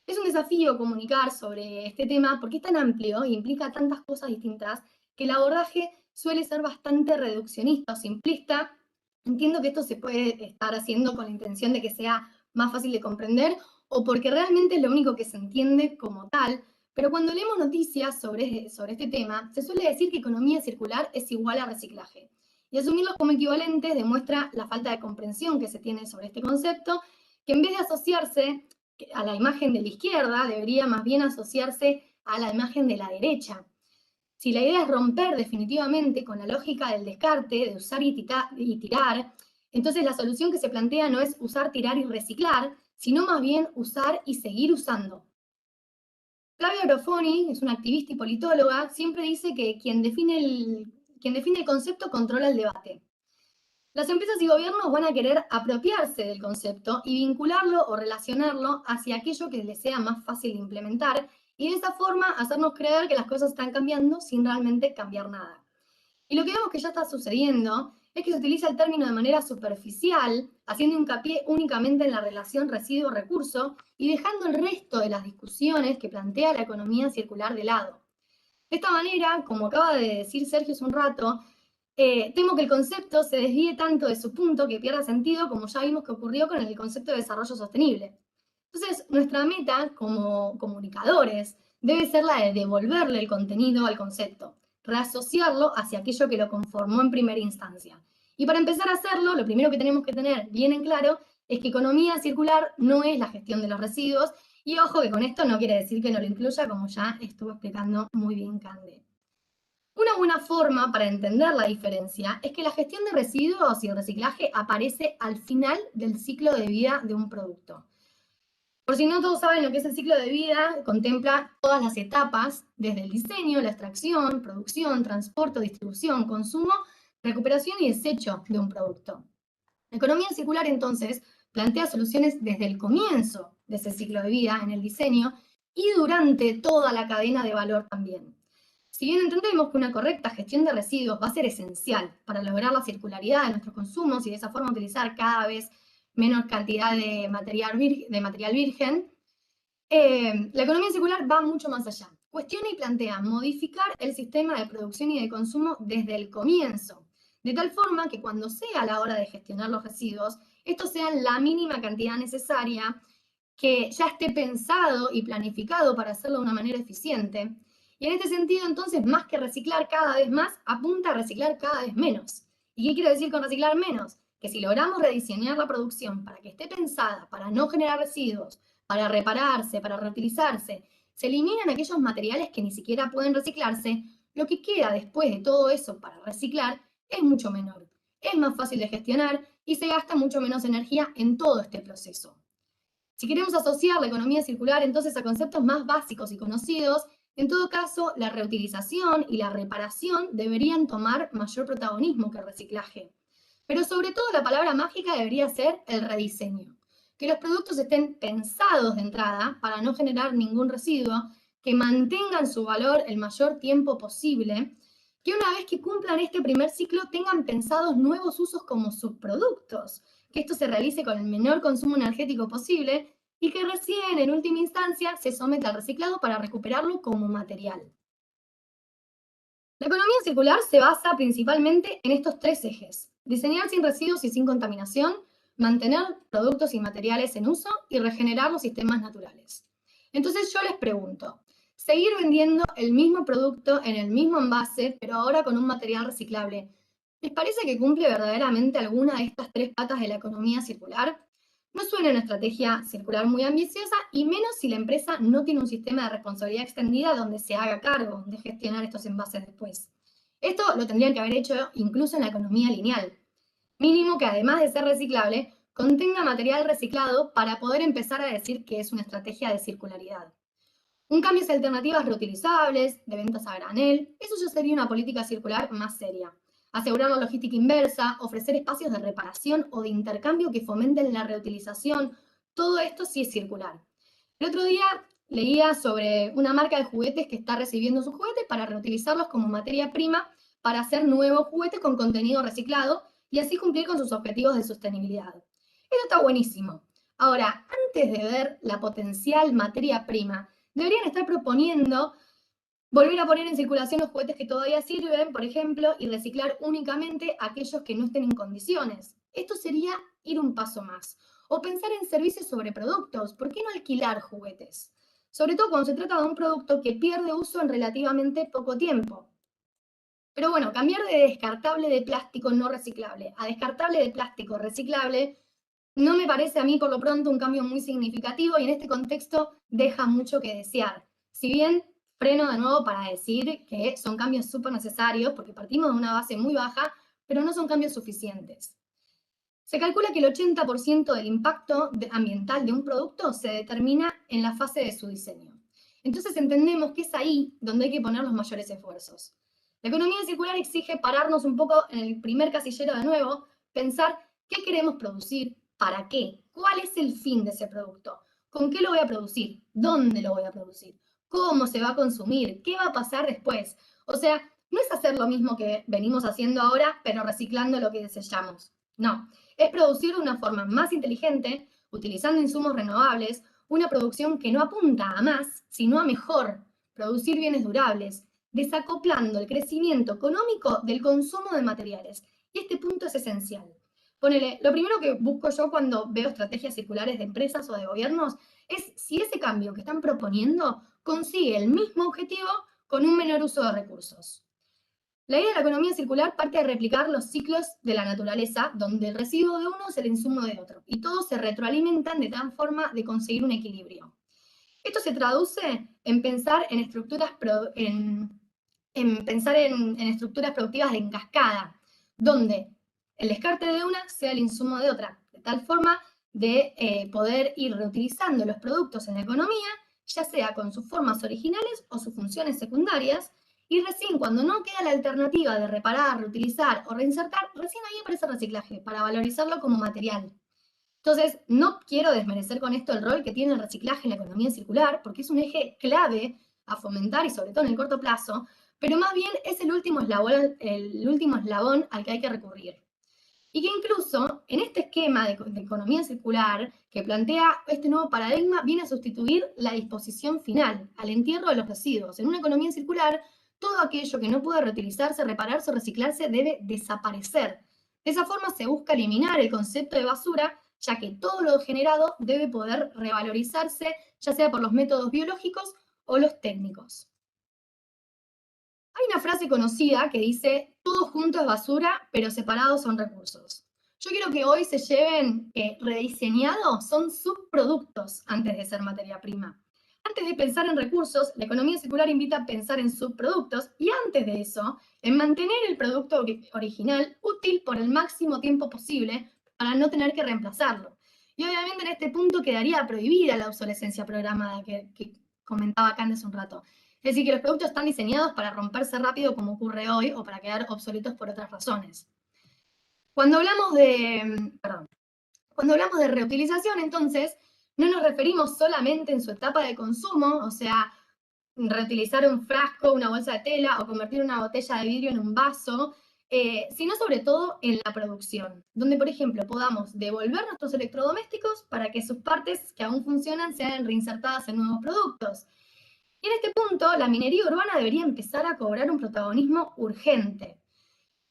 Es un desafío comunicar sobre este tema porque es tan amplio e implica tantas cosas distintas que el abordaje suele ser bastante reduccionista o simplista. Entiendo que esto se puede estar haciendo con la intención de que sea más fácil de comprender o porque realmente es lo único que se entiende como tal, pero cuando leemos noticias sobre este tema, se suele decir que economía circular es igual a reciclaje. Y asumirlos como equivalentes demuestra la falta de comprensión que se tiene sobre este concepto, que en vez de asociarse a la imagen de la izquierda, debería más bien asociarse a la imagen de la derecha. Si la idea es romper definitivamente con la lógica del descarte, de usar y tirar, entonces la solución que se plantea no es usar, tirar y reciclar, sino más bien usar y seguir usando. Flavia Grofoni, es una activista y politóloga, siempre dice que quien define quien define el concepto controla el debate. Las empresas y gobiernos van a querer apropiarse del concepto y vincularlo o relacionarlo hacia aquello que les sea más fácil de implementar y de esa forma hacernos creer que las cosas están cambiando sin realmente cambiar nada. Y lo que vemos que ya está sucediendo es que se utiliza el término de manera superficial, haciendo hincapié únicamente en la relación residuo-recurso y dejando el resto de las discusiones que plantea la economía circular de lado. De esta manera, como acaba de decir Sergio hace un rato, temo que el concepto se desvíe tanto de su punto que pierda sentido, como ya vimos que ocurrió con el concepto de desarrollo sostenible. Entonces, nuestra meta como comunicadores debe ser la de devolverle el contenido al concepto, reasociarlo hacia aquello que lo conformó en primera instancia. Y para empezar a hacerlo, lo primero que tenemos que tener bien en claro es que economía circular no es la gestión de los residuos, y ojo que con esto no quiere decir que no lo incluya, como ya estuvo explicando muy bien Cande. Una buena forma para entender la diferencia es que la gestión de residuos y el reciclaje aparece al final del ciclo de vida de un producto. Por si no todos saben lo que es el ciclo de vida, contempla todas las etapas, desde el diseño, la extracción, producción, transporte, distribución, consumo, recuperación y desecho de un producto. La economía circular, entonces, plantea soluciones desde el comienzo de ese ciclo de vida en el diseño y durante toda la cadena de valor también. Si bien entendemos que una correcta gestión de residuos va a ser esencial para lograr la circularidad de nuestros consumos y de esa forma utilizar cada vez menos cantidad de material virgen, la economía circular va mucho más allá. Cuestiona y plantea modificar el sistema de producción y de consumo desde el comienzo, de tal forma que cuando sea la hora de gestionar los residuos, estos sean la mínima cantidad necesaria, que ya esté pensado y planificado para hacerlo de una manera eficiente. Y en este sentido, entonces, más que reciclar cada vez más, apunta a reciclar cada vez menos. ¿Y qué quiero decir con reciclar menos? Que si logramos rediseñar la producción para que esté pensada para no generar residuos, para repararse, para reutilizarse, se eliminan aquellos materiales que ni siquiera pueden reciclarse, lo que queda después de todo eso para reciclar es mucho menor, es más fácil de gestionar y se gasta mucho menos energía en todo este proceso. Si queremos asociar la economía circular entonces a conceptos más básicos y conocidos, en todo caso, la reutilización y la reparación deberían tomar mayor protagonismo que el reciclaje. Pero sobre todo la palabra mágica debería ser el rediseño. Que los productos estén pensados de entrada para no generar ningún residuo, que mantengan su valor el mayor tiempo posible, que una vez que cumplan este primer ciclo tengan pensados nuevos usos como subproductos, que esto se realice con el menor consumo energético posible y que recién en última instancia se someta al reciclado para recuperarlo como material. La economía circular se basa principalmente en estos tres ejes: diseñar sin residuos y sin contaminación, mantener productos y materiales en uso y regenerar los sistemas naturales. Entonces yo les pregunto, ¿seguir vendiendo el mismo producto en el mismo envase, pero ahora con un material reciclable, les parece que cumple verdaderamente alguna de estas tres patas de la economía circular? No suena una estrategia circular muy ambiciosa, y menos si la empresa no tiene un sistema de responsabilidad extendida donde se haga cargo de gestionar estos envases después. Esto lo tendrían que haber hecho incluso en la economía lineal. Mínimo que además de ser reciclable, contenga material reciclado para poder empezar a decir que es una estrategia de circularidad. Un cambio hacia alternativas reutilizables, de ventas a granel, eso ya sería una política circular más seria. Asegurar la logística inversa, ofrecer espacios de reparación o de intercambio que fomenten la reutilización, todo esto sí es circular. El otro día leía sobre una marca de juguetes que está recibiendo sus juguetes para reutilizarlos como materia prima para hacer nuevos juguetes con contenido reciclado y así cumplir con sus objetivos de sostenibilidad. Esto está buenísimo. Ahora, antes de ver la potencial materia prima, deberían estar proponiendo volver a poner en circulación los juguetes que todavía sirven, por ejemplo, y reciclar únicamente aquellos que no estén en condiciones. Esto sería ir un paso más. O pensar en servicios sobre productos. ¿Por qué no alquilar juguetes? Sobre todo cuando se trata de un producto que pierde uso en relativamente poco tiempo. Pero bueno, cambiar de descartable de plástico no reciclable a descartable de plástico reciclable no me parece a mí por lo pronto un cambio muy significativo y en este contexto deja mucho que desear. Si bien freno de nuevo para decir que son cambios súper necesarios porque partimos de una base muy baja, pero no son cambios suficientes. Se calcula que el 80% del impacto ambiental de un producto se determina en la fase de su diseño. Entonces entendemos que es ahí donde hay que poner los mayores esfuerzos. La La economía circular exige pararnos un poco en el primer casillero de nuevo, pensar qué queremos producir, para qué, cuál es el fin de ese producto, con qué lo voy a producir, dónde lo voy a producir, cómo se va a consumir, qué va a pasar después. O sea, no es hacer lo mismo que venimos haciendo ahora, pero reciclando lo que desechamos. No, es producir de una forma más inteligente, utilizando insumos renovables, una producción que no apunta a más, sino a mejor, producir bienes durables, desacoplando el crecimiento económico del consumo de materiales. Y este punto es esencial. Ponele, lo primero que busco yo cuando veo estrategias circulares de empresas o de gobiernos es si ese cambio que están proponiendo consigue el mismo objetivo con un menor uso de recursos. La idea de la economía circular parte de replicar los ciclos de la naturaleza, donde el residuo de uno es el insumo de otro, y todos se retroalimentan de tal forma de conseguir un equilibrio. Esto se traduce en pensar en estructuras, estructuras productivas en cascada, donde el descarte de una sea el insumo de otra, de tal forma de poder ir reutilizando los productos en la economía, ya sea con sus formas originales o sus funciones secundarias, y recién cuando no queda la alternativa de reparar, reutilizar o reinsertar, recién ahí aparece el reciclaje, para valorizarlo como material. Entonces, no quiero desmerecer con esto el rol que tiene el reciclaje en la economía circular, porque es un eje clave a fomentar y sobre todo en el corto plazo, pero más bien es el último eslabón al que hay que recurrir. Y que incluso en este esquema de economía circular que plantea este nuevo paradigma viene a sustituir la disposición final, al entierro de los residuos. En una economía circular, todo aquello que no puede reutilizarse, repararse o reciclarse debe desaparecer. De esa forma se busca eliminar el concepto de basura, ya que todo lo generado debe poder revalorizarse, ya sea por los métodos biológicos o los técnicos. Hay una frase conocida que dice, todo junto es basura, pero separados son recursos. Yo quiero que hoy se lleven rediseñados, son subproductos antes de ser materia prima. Antes de pensar en recursos, la economía circular invita a pensar en subproductos y antes de eso, en mantener el producto original útil por el máximo tiempo posible para no tener que reemplazarlo. Y obviamente en este punto quedaría prohibida la obsolescencia programada que comentaba acá hace un rato. Es decir, que los productos están diseñados para romperse rápido como ocurre hoy o para quedar obsoletos por otras razones. Cuando hablamos de reutilización, entonces, no nos referimos solamente en su etapa de consumo, o sea, reutilizar un frasco, una bolsa de tela o convertir una botella de vidrio en un vaso, sino sobre todo en la producción, donde, por ejemplo, podamos devolver nuestros electrodomésticos para que sus partes que aún funcionan sean reinsertadas en nuevos productos. Y en este punto, la minería urbana debería empezar a cobrar un protagonismo urgente.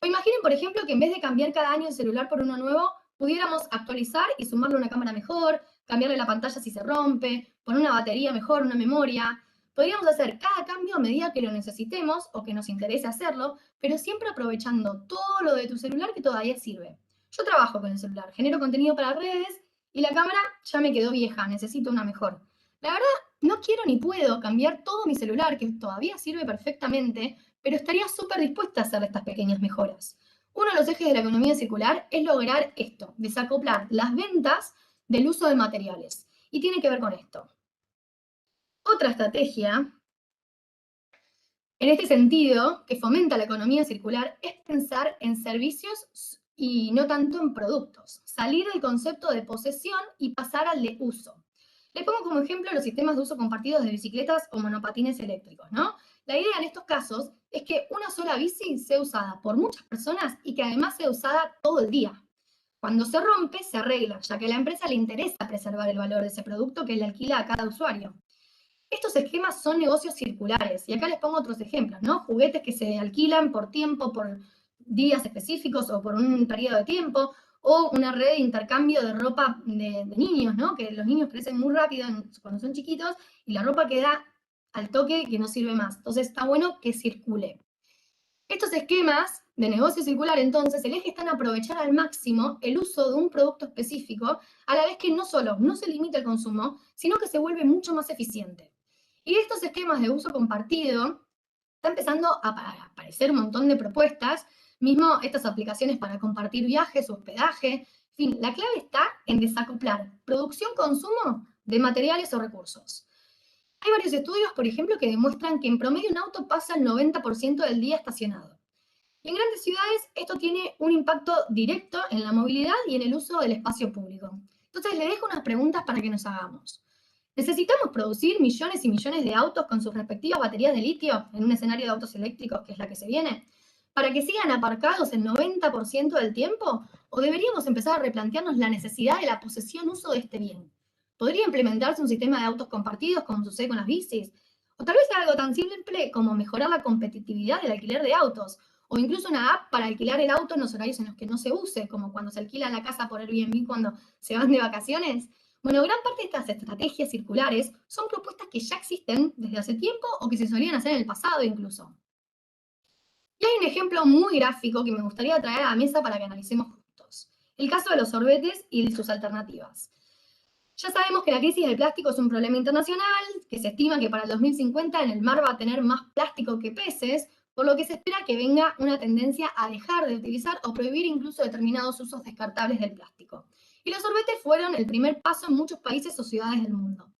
O imaginen, por ejemplo, que en vez de cambiar cada año el celular por uno nuevo, pudiéramos actualizar y sumarle una cámara mejor, cambiarle la pantalla si se rompe, poner una batería mejor, una memoria. Podríamos hacer cada cambio a medida que lo necesitemos o que nos interese hacerlo, pero siempre aprovechando todo lo de tu celular que todavía sirve. Yo trabajo con el celular, genero contenido para redes y la cámara ya me quedó vieja, necesito una mejor. La verdad, no quiero ni puedo cambiar todo mi celular, que todavía sirve perfectamente, pero estaría súper dispuesta a hacer estas pequeñas mejoras. Uno de los ejes de la economía circular es lograr esto, desacoplar las ventas del uso de materiales. Y tiene que ver con esto. Otra estrategia, en este sentido, que fomenta la economía circular, es pensar en servicios y no tanto en productos. Salir del concepto de posesión y pasar al de uso. Les pongo como ejemplo los sistemas de uso compartidos de bicicletas o monopatines eléctricos, ¿no? La idea en estos casos es que una sola bici sea usada por muchas personas y que además sea usada todo el día. Cuando se rompe, se arregla, ya que a la empresa le interesa preservar el valor de ese producto que le alquila a cada usuario. Estos esquemas son negocios circulares, y acá les pongo otros ejemplos, ¿no? Juguetes que se alquilan por tiempo, por días específicos o por un periodo de tiempo, o una red de intercambio de ropa de niños, ¿no? Que los niños crecen muy rápido cuando son chiquitos y la ropa queda al toque que no sirve más. Entonces está bueno que circule. Estos esquemas de negocio circular, entonces, el eje está en aprovechar al máximo el uso de un producto específico, a la vez que no solo no se limita el consumo, sino que se vuelve mucho más eficiente. Y estos esquemas de uso compartido está empezando a aparecer un montón de propuestas, mismo estas aplicaciones para compartir viajes, hospedaje, en fin, la clave está en desacoplar producción-consumo de materiales o recursos. Hay varios estudios, por ejemplo, que demuestran que en promedio un auto pasa el 90% del día estacionado. Y en grandes ciudades esto tiene un impacto directo en la movilidad y en el uso del espacio público. Entonces les dejo unas preguntas para que nos hagamos. ¿Necesitamos producir millones y millones de autos con sus respectivas baterías de litio en un escenario de autos eléctricos que es la que se viene? ¿Para que sigan aparcados el 90% del tiempo? ¿O deberíamos empezar a replantearnos la necesidad de la posesión-uso de este bien? ¿Podría implementarse un sistema de autos compartidos como sucede con las bicis? O tal vez algo tan simple como mejorar la competitividad del alquiler de autos, o incluso una app para alquilar el auto en los horarios en los que no se use, como cuando se alquila la casa por Airbnb cuando se van de vacaciones. Bueno, gran parte de estas estrategias circulares son propuestas que ya existen desde hace tiempo o que se solían hacer en el pasado incluso. Y hay un ejemplo muy gráfico que me gustaría traer a la mesa para que analicemos juntos. El caso de los sorbetes y de sus alternativas. Ya sabemos que la crisis del plástico es un problema internacional, que se estima que para el 2050 en el mar va a tener más plástico que peces, por lo que se espera que venga una tendencia a dejar de utilizar o prohibir incluso determinados usos descartables del plástico. Y los sorbetes fueron el primer paso en muchos países o ciudades del mundo.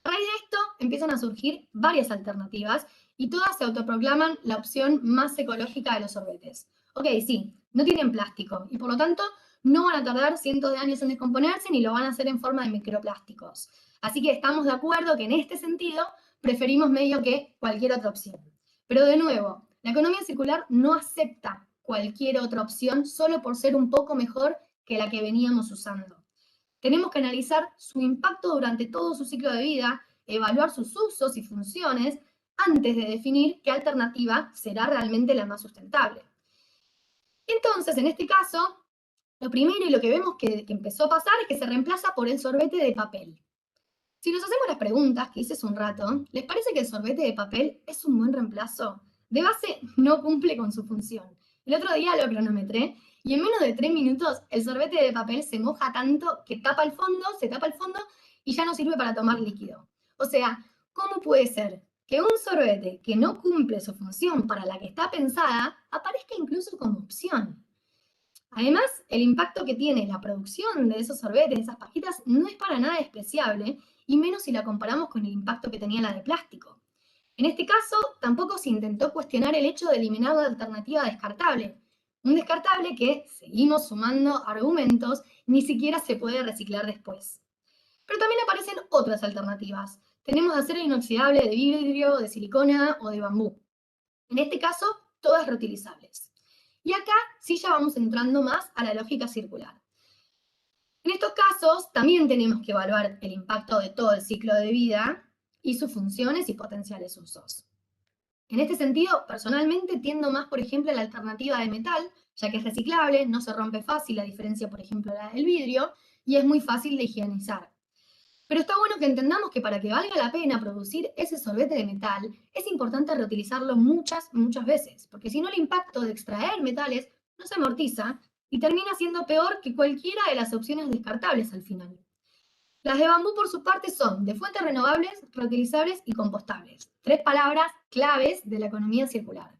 A raíz de esto empiezan a surgir varias alternativas y todas se autoproclaman la opción más ecológica de los sorbetes. Ok, sí, no tienen plástico y por lo tanto no van a tardar cientos de años en descomponerse ni lo van a hacer en forma de microplásticos. Así que estamos de acuerdo que en este sentido preferimos medio que cualquier otra opción. Pero de nuevo, la economía circular no acepta cualquier otra opción solo por ser un poco mejor que la que veníamos usando. Tenemos que analizar su impacto durante todo su ciclo de vida, evaluar sus usos y funciones antes de definir qué alternativa será realmente la más sustentable. Entonces, en este caso, lo primero y lo que vemos que empezó a pasar es que se reemplaza por el sorbete de papel. Si nos hacemos las preguntas que hice hace un rato, ¿les parece que el sorbete de papel es un buen reemplazo? De base, no cumple con su función. El otro día lo cronometré y en menos de 3 minutos el sorbete de papel se moja tanto que se tapa el fondo y ya no sirve para tomar líquido. O sea, ¿cómo puede ser que un sorbete que no cumple su función para la que está pensada aparezca incluso como opción? Además, el impacto que tiene la producción de esos sorbetes, de esas pajitas, no es para nada despreciable, y menos si la comparamos con el impacto que tenía la de plástico. En este caso, tampoco se intentó cuestionar el hecho de eliminar la alternativa descartable. Un descartable que, seguimos sumando argumentos, ni siquiera se puede reciclar después. Pero también aparecen otras alternativas. Tenemos acero inoxidable de vidrio, de silicona o de bambú. En este caso, todas reutilizables. Y acá sí ya vamos entrando más a la lógica circular. En estos casos también tenemos que evaluar el impacto de todo el ciclo de vida y sus funciones y potenciales usos. En este sentido, personalmente tiendo más, por ejemplo, a la alternativa de metal, ya que es reciclable, no se rompe fácil, a diferencia, por ejemplo, de la del vidrio, y es muy fácil de higienizar. Pero está bueno que entendamos que para que valga la pena producir ese sorbete de metal, es importante reutilizarlo muchas veces, porque si no el impacto de extraer metales no se amortiza y termina siendo peor que cualquiera de las opciones descartables al final. Las de bambú, por su parte, son de fuentes renovables, reutilizables y compostables. 3 palabras claves de la economía circular.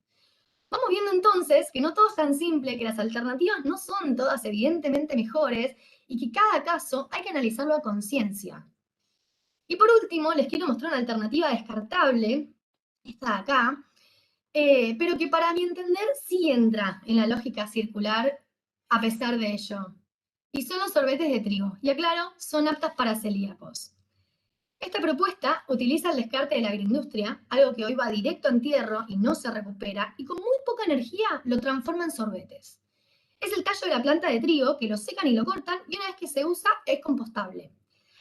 Vamos viendo entonces que no todo es tan simple, que las alternativas no son todas evidentemente mejores y que cada caso hay que analizarlo a conciencia. Y por último, les quiero mostrar una alternativa descartable, esta de acá, pero que para mi entender sí entra en la lógica circular a pesar de ello. Y son los sorbetes de trigo. Y aclaro, son aptas para celíacos. Esta propuesta utiliza el descarte de la agroindustria, algo que hoy va directo a entierro y no se recupera, y con muy poca energía lo transforma en sorbetes. Es el tallo de la planta de trigo que lo secan y lo cortan, y una vez que se usa es compostable.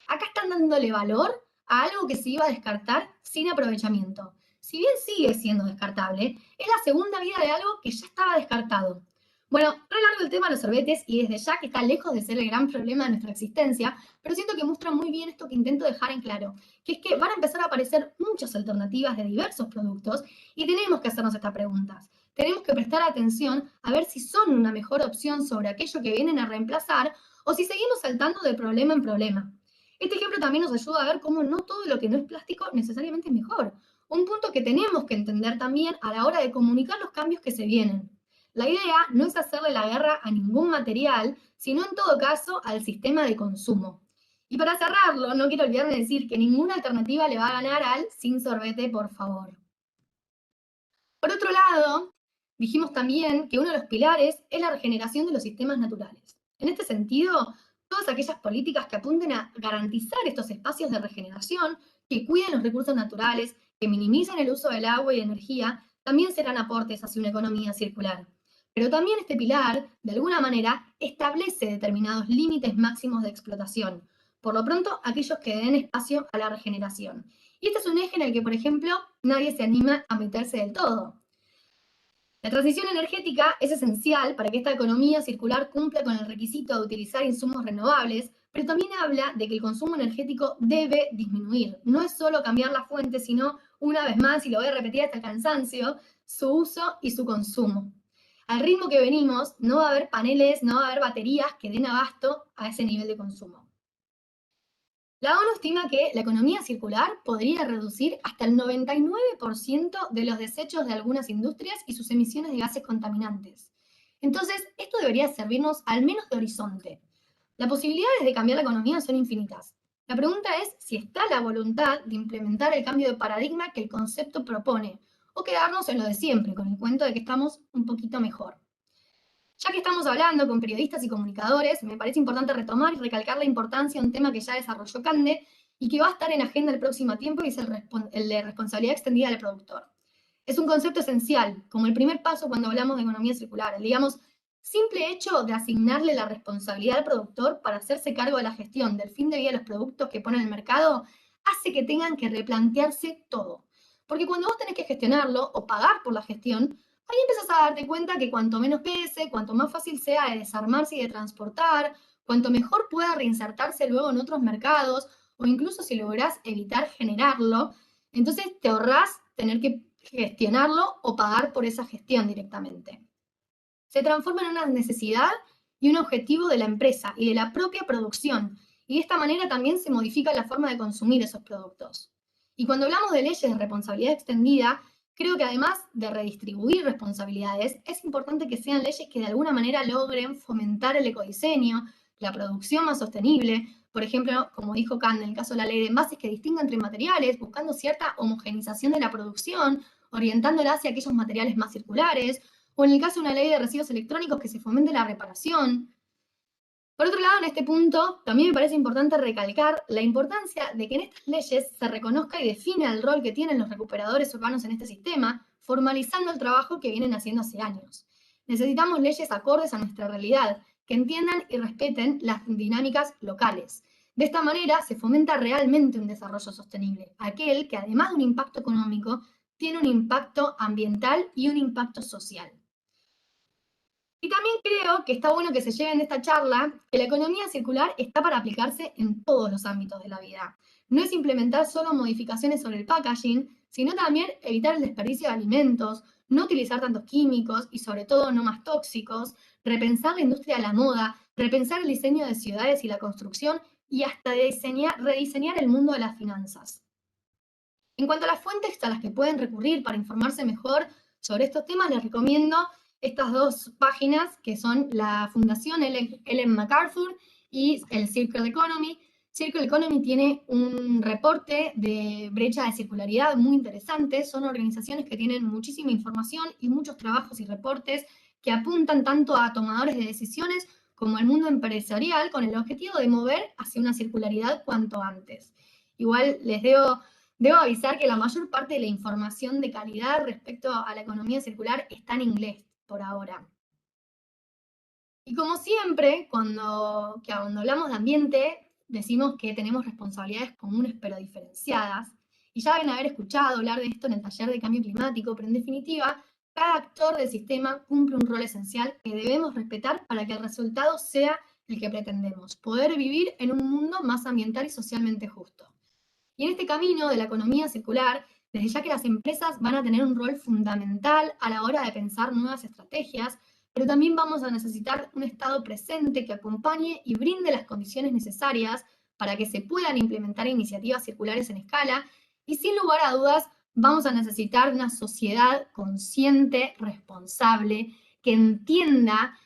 Acá están dándole valor a algo que se iba a descartar sin aprovechamiento. Si bien sigue siendo descartable, es la segunda vida de algo que ya estaba descartado. Bueno, re largo el tema de los sorbetes y desde ya que está lejos de ser el gran problema de nuestra existencia, pero siento que muestra muy bien esto que intento dejar en claro, que es que van a empezar a aparecer muchas alternativas de diversos productos y tenemos que hacernos estas preguntas. Tenemos que prestar atención a ver si son una mejor opción sobre aquello que vienen a reemplazar o si seguimos saltando de problema en problema. Este ejemplo también nos ayuda a ver cómo no todo lo que no es plástico necesariamente es mejor. Un punto que tenemos que entender también a la hora de comunicar los cambios que se vienen. La idea no es hacerle la guerra a ningún material, sino en todo caso al sistema de consumo. Y para cerrarlo, no quiero olvidarme de decir que ninguna alternativa le va a ganar al sin sorbete, por favor. Por otro lado, dijimos también que uno de los pilares es la regeneración de los sistemas naturales. En este sentido, todas aquellas políticas que apunten a garantizar estos espacios de regeneración, que cuiden los recursos naturales, que minimicen el uso del agua y energía, también serán aportes hacia una economía circular. Pero también este pilar, de alguna manera, establece determinados límites máximos de explotación. Por lo pronto, aquellos que den espacio a la regeneración. Y este es un eje en el que, por ejemplo, nadie se anima a meterse del todo. La transición energética es esencial para que esta economía circular cumpla con el requisito de utilizar insumos renovables, pero también habla de que el consumo energético debe disminuir. No es solo cambiar la fuente, sino, una vez más, y lo voy a repetir hasta el cansancio, su uso y su consumo. Al ritmo que venimos, no va a haber paneles, no va a haber baterías que den abasto a ese nivel de consumo. La ONU estima que la economía circular podría reducir hasta el 99% de los desechos de algunas industrias y sus emisiones de gases contaminantes. Entonces, esto debería servirnos al menos de horizonte. Las posibilidades de cambiar la economía son infinitas. La pregunta es si está la voluntad de implementar el cambio de paradigma que el concepto propone, o quedarnos en lo de siempre, con el cuento de que estamos un poquito mejor. Ya que estamos hablando con periodistas y comunicadores, me parece importante retomar y recalcar la importancia de un tema que ya desarrolló Cande y que va a estar en agenda el próximo tiempo, y es el de responsabilidad extendida del productor. Es un concepto esencial, como el primer paso cuando hablamos de economía circular. El, digamos, simple hecho de asignarle la responsabilidad al productor para hacerse cargo de la gestión del fin de vida de los productos que pone en el mercado hace que tengan que replantearse todo. Porque cuando vos tenés que gestionarlo o pagar por la gestión, ahí empiezas a darte cuenta que cuanto menos pese, cuanto más fácil sea de desarmarse y de transportar, cuanto mejor pueda reinsertarse luego en otros mercados, o incluso si lográs evitar generarlo, entonces te ahorrás tener que gestionarlo o pagar por esa gestión directamente. Se transforma en una necesidad y un objetivo de la empresa y de la propia producción, y de esta manera también se modifica la forma de consumir esos productos. Y cuando hablamos de leyes de responsabilidad extendida, creo que además de redistribuir responsabilidades, es importante que sean leyes que de alguna manera logren fomentar el ecodiseño, la producción más sostenible, por ejemplo, como dijo Kant en el caso de la ley de envases, que distinga entre materiales, buscando cierta homogenización de la producción, orientándola hacia aquellos materiales más circulares, o en el caso de una ley de residuos electrónicos que se fomente la reparación. Por otro lado, en este punto, también me parece importante recalcar la importancia de que en estas leyes se reconozca y defina el rol que tienen los recuperadores urbanos en este sistema, formalizando el trabajo que vienen haciendo hace años. Necesitamos leyes acordes a nuestra realidad, que entiendan y respeten las dinámicas locales. De esta manera se fomenta realmente un desarrollo sostenible, aquel que además de un impacto económico, tiene un impacto ambiental y un impacto social. Y también creo que está bueno que se lleven de esta charla que la economía circular está para aplicarse en todos los ámbitos de la vida. No es implementar solo modificaciones sobre el packaging, sino también evitar el desperdicio de alimentos, no utilizar tantos químicos y sobre todo no más tóxicos, repensar la industria de la moda, repensar el diseño de ciudades y la construcción y hasta rediseñar el mundo de las finanzas. En cuanto a las fuentes a las que pueden recurrir para informarse mejor sobre estos temas, les recomiendo estas dos páginas que son la Fundación Ellen MacArthur y el Circle Economy. Circle Economy tiene un reporte de brecha de circularidad muy interesante. Son organizaciones que tienen muchísima información y muchos trabajos y reportes que apuntan tanto a tomadores de decisiones como al mundo empresarial con el objetivo de mover hacia una circularidad cuanto antes. Igual les debo avisar que la mayor parte de la información de calidad respecto a la economía circular está en inglés por ahora. Y como siempre, cuando hablamos de ambiente, decimos que tenemos responsabilidades comunes pero diferenciadas. Y ya deben haber escuchado hablar de esto en el taller de cambio climático, pero en definitiva, cada actor del sistema cumple un rol esencial que debemos respetar para que el resultado sea el que pretendemos, poder vivir en un mundo más ambiental y socialmente justo. Y en este camino de la economía circular, desde ya que las empresas van a tener un rol fundamental a la hora de pensar nuevas estrategias, pero también vamos a necesitar un Estado presente que acompañe y brinde las condiciones necesarias para que se puedan implementar iniciativas circulares en escala, y sin lugar a dudas vamos a necesitar una sociedad consciente, responsable, que entienda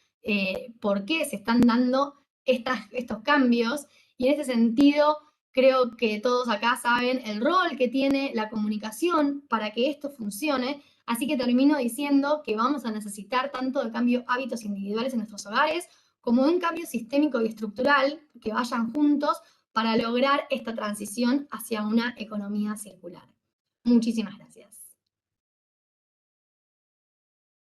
por qué se están dando estos cambios Y en ese sentido, creo que todos acá saben el rol que tiene la comunicación para que esto funcione, así que termino diciendo que vamos a necesitar tanto de cambio hábitos individuales en nuestros hogares, como de un cambio sistémico y estructural que vayan juntos para lograr esta transición hacia una economía circular. Muchísimas gracias.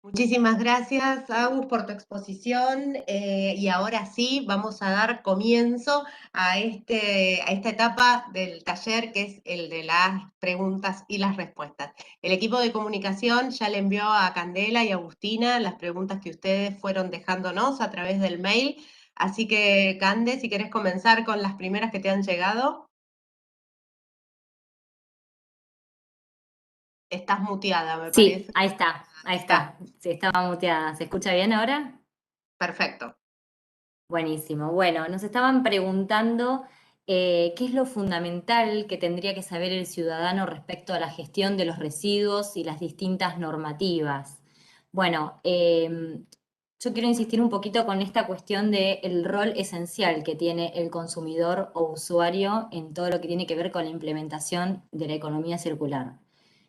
Muchísimas gracias, Agus, por tu exposición. Y ahora sí, vamos a dar comienzo a esta etapa del taller, que es el de las preguntas y las respuestas. El equipo de comunicación ya le envió a Candela y a Agustina las preguntas que ustedes fueron dejándonos a través del mail. Así que, Cande, si querés comenzar con las primeras que te han llegado. Estás muteada, me Sí, parece. ahí está. Sí, estaba muteada. ¿Se escucha bien ahora? Perfecto. Buenísimo. Bueno, nos estaban preguntando qué es lo fundamental que tendría que saber el ciudadano respecto a la gestión de los residuos y las distintas normativas. Bueno, yo quiero insistir un poquito con esta cuestión del rol esencial que tiene el consumidor o usuario en todo lo que tiene que ver con la implementación de la economía circular.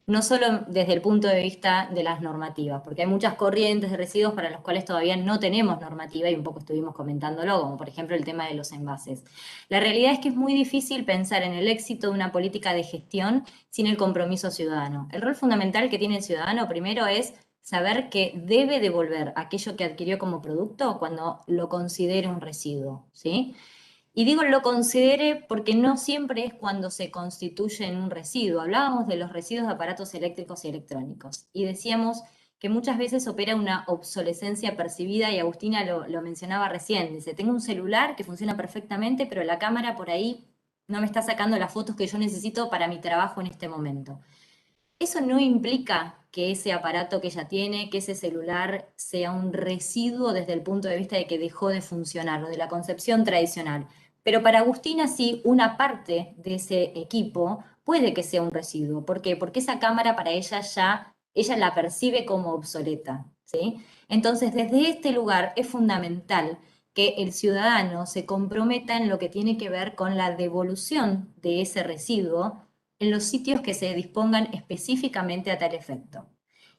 No solo desde el punto de vista de las normativas, porque hay muchas corrientes de residuos para los cuales todavía no tenemos normativa y un poco estuvimos comentándolo, como por ejemplo el tema de los envases. La realidad es que es muy difícil pensar en el éxito de una política de gestión sin el compromiso ciudadano. El rol fundamental que tiene el ciudadano primero es saber que debe devolver aquello que adquirió como producto cuando lo considere un residuo, ¿sí? Y digo lo considere porque no siempre es cuando se constituye en un residuo. Hablábamos de los residuos de aparatos eléctricos y electrónicos y decíamos que muchas veces opera una obsolescencia percibida y Agustina lo mencionaba recién. Dice, tengo un celular que funciona perfectamente, pero la cámara por ahí no me está sacando las fotos que yo necesito para mi trabajo en este momento. Eso no implica que ese aparato que ella tiene, que ese celular sea un residuo desde el punto de vista de que dejó de funcionar o de la concepción tradicional. Pero para Agustina sí, una parte de ese equipo puede que sea un residuo. ¿Por qué? Porque esa cámara para ella la percibe como obsoleta, ¿sí? Entonces, desde este lugar es fundamental que el ciudadano se comprometa en lo que tiene que ver con la devolución de ese residuo en los sitios que se dispongan específicamente a tal efecto.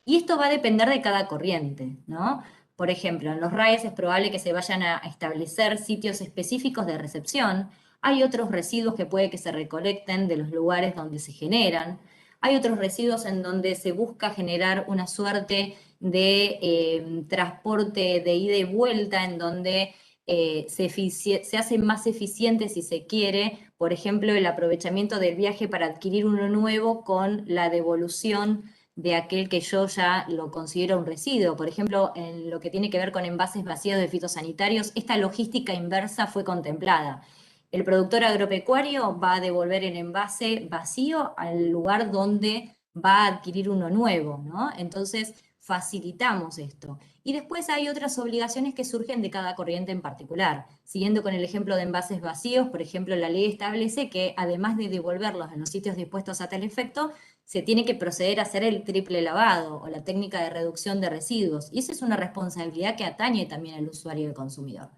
Y esto va a depender de cada corriente, ¿no? Por ejemplo, en los RAEs es probable que se vayan a establecer sitios específicos de recepción. Hay otros residuos que puede que se recolecten de los lugares donde se generan. Hay otros residuos en donde se busca generar una suerte de transporte de ida y vuelta, en donde se hace más eficiente, si se quiere, por ejemplo, el aprovechamiento del viaje para adquirir uno nuevo con la devolución de aquel que yo ya lo considero un residuo. Por ejemplo, en lo que tiene que ver con envases vacíos de fitosanitarios, esta logística inversa fue contemplada. El productor agropecuario va a devolver el envase vacío al lugar donde va a adquirir uno nuevo, ¿no? Entonces, facilitamos esto. Y después hay otras obligaciones que surgen de cada corriente en particular. Siguiendo con el ejemplo de envases vacíos, por ejemplo, la ley establece que además de devolverlos en los sitios dispuestos a tal efecto, se tiene que proceder a hacer el triple lavado o la técnica de reducción de residuos. Y esa es una responsabilidad que atañe también al usuario y al consumidor.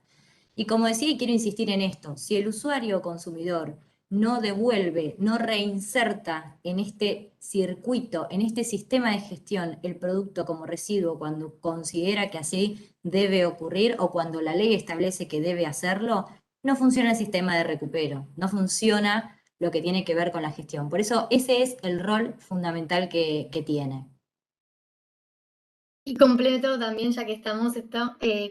Y como decía, y quiero insistir en esto, si el usuario o consumidor no devuelve, no reinserta en este circuito, en este sistema de gestión, el producto como residuo cuando considera que así debe ocurrir o cuando la ley establece que debe hacerlo, no funciona el sistema de recupero, no funciona lo que tiene que ver con la gestión. Por eso ese es el rol fundamental que tiene. Y completo también, ya que estamos,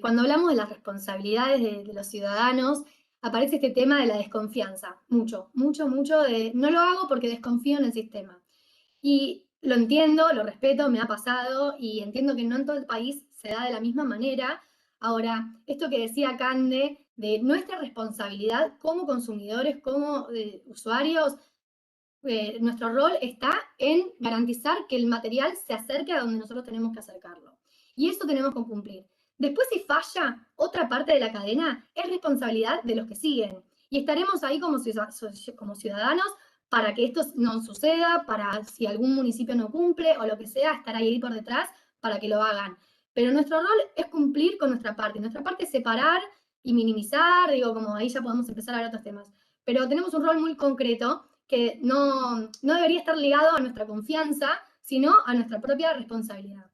cuando hablamos de las responsabilidades de los ciudadanos, aparece este tema de la desconfianza. Mucho, mucho, mucho de no lo hago porque desconfío en el sistema. Y lo entiendo, lo respeto, me ha pasado y entiendo que no en todo el país se da de la misma manera. Ahora, esto que decía Cande, de nuestra responsabilidad como consumidores, como usuarios, nuestro rol está en garantizar que el material se acerque a donde nosotros tenemos que acercarlo. Y eso tenemos que cumplir. Después, si falla otra parte de la cadena, es responsabilidad de los que siguen. Y estaremos ahí como ciudadanos para que esto no suceda, para si algún municipio no cumple o lo que sea, estar ahí por detrás para que lo hagan. Pero nuestro rol es cumplir con nuestra parte. Nuestra parte es separar y minimizar, digo, como ahí ya podemos empezar a ver otros temas. pero tenemos un rol muy concreto que no debería estar ligado a nuestra confianza, sino a nuestra propia responsabilidad.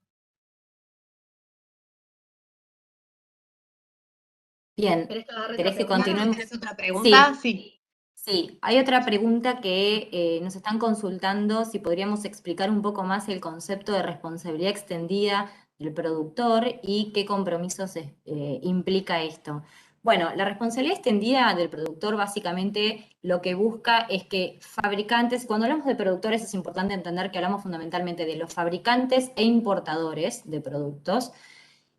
Bien, ¿querés que continuemos? ¿Tienes otra pregunta? Sí. Sí, hay otra pregunta que nos están consultando, si podríamos explicar un poco más el concepto de responsabilidad extendida del productor y qué compromisos implica esto. Bueno, la responsabilidad extendida del productor básicamente lo que busca es que fabricantes, cuando hablamos de productores es importante entender que hablamos fundamentalmente de los fabricantes e importadores de productos,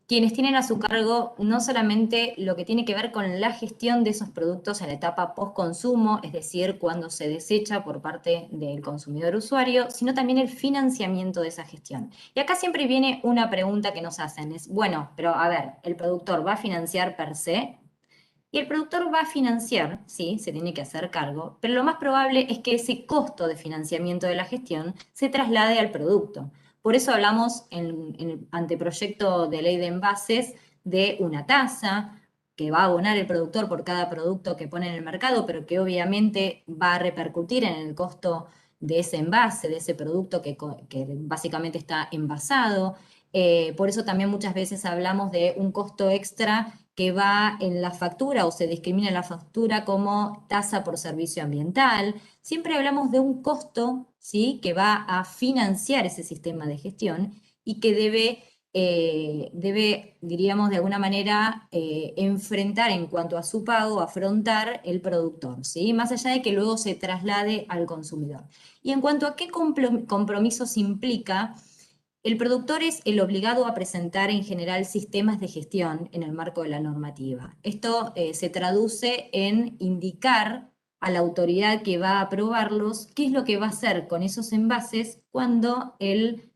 quienes tienen a su cargo no solamente lo que tiene que ver con la gestión de esos productos en la etapa post-consumo, es decir, cuando se desecha por parte del consumidor usuario, sino también el financiamiento de esa gestión. Y acá siempre viene una pregunta que nos hacen, es, bueno, pero a ver, ¿el productor va a financiar per se? Y el productor va a financiar, sí, se tiene que hacer cargo, pero lo más probable es que ese costo de financiamiento de la gestión se traslade al producto. Por eso hablamos en el anteproyecto de ley de envases de una tasa que va a abonar el productor por cada producto que pone en el mercado, pero que obviamente va a repercutir en el costo de ese envase, de ese producto que básicamente está envasado. Por eso también muchas veces hablamos de un costo extra que va en la factura o se discrimina en la factura como tasa por servicio ambiental. Siempre hablamos de un costo, ¿sí?, que va a financiar ese sistema de gestión y que debe, diríamos de alguna manera, enfrentar en cuanto a su pago, afrontar el productor, ¿sí?, más allá de que luego se traslade al consumidor. Y en cuanto a qué compromisos implica, el productor es el obligado a presentar en general sistemas de gestión en el marco de la normativa. Esto se traduce en indicar a la autoridad que va a aprobarlos qué es lo que va a hacer con esos envases cuando el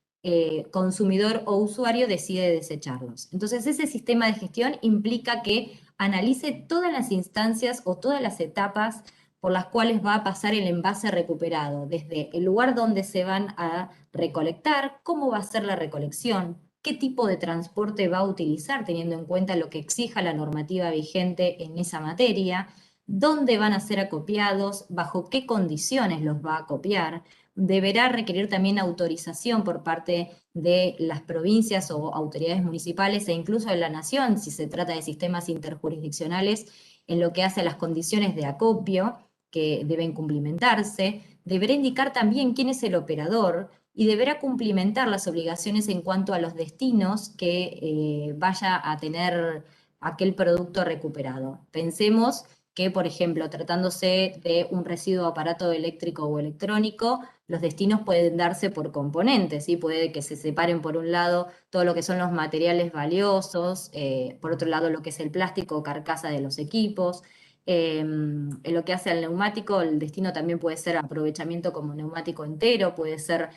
consumidor o usuario decide desecharlos. Entonces, ese sistema de gestión implica que analice todas las instancias o todas las etapas por las cuales va a pasar el envase recuperado, desde el lugar donde se van a recolectar, cómo va a ser la recolección, qué tipo de transporte va a utilizar, teniendo en cuenta lo que exija la normativa vigente en esa materia, dónde van a ser acopiados, bajo qué condiciones los va a acopiar. Deberá requerir también autorización por parte de las provincias o autoridades municipales e incluso de la nación, si se trata de sistemas interjurisdiccionales, en lo que hace a las condiciones de acopio que deben cumplimentarse. Deberá indicar también quién es el operador y deberá cumplimentar las obligaciones en cuanto a los destinos que vaya a tener aquel producto recuperado. Pensemos que, por ejemplo, tratándose de un residuo de aparato eléctrico o electrónico, los destinos pueden darse por componentes, ¿sí? Puede que se separen por un lado todo lo que son los materiales valiosos, por otro lado lo que es el plástico o carcasa de los equipos. En lo que hace al neumático, el destino también puede ser aprovechamiento como neumático entero, puede ser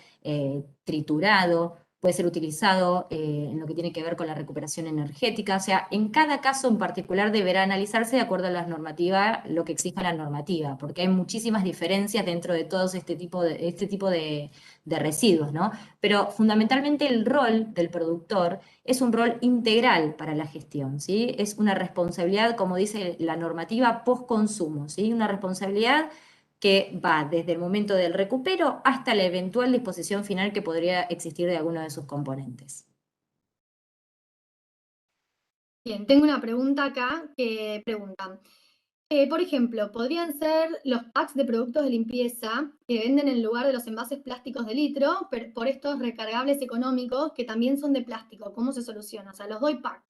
triturado, puede ser utilizado en lo que tiene que ver con la recuperación energética. O sea, en cada caso en particular deberá analizarse de acuerdo a la normativa, lo que exija la normativa, porque hay muchísimas diferencias dentro de todo este tipo de residuos, ¿no? Pero fundamentalmente el rol del productor es un rol integral para la gestión, ¿sí? Es una responsabilidad, como dice la normativa, post-consumo, ¿sí? Una responsabilidad que va desde el momento del recupero hasta la eventual disposición final que podría existir de alguno de sus componentes. Bien, tengo una pregunta acá que preguntan. Por ejemplo, podrían ser los packs de productos de limpieza que venden en lugar de los envases plásticos de litro, pero por estos recargables económicos que también son de plástico. ¿Cómo se soluciona? O sea, los doy pack,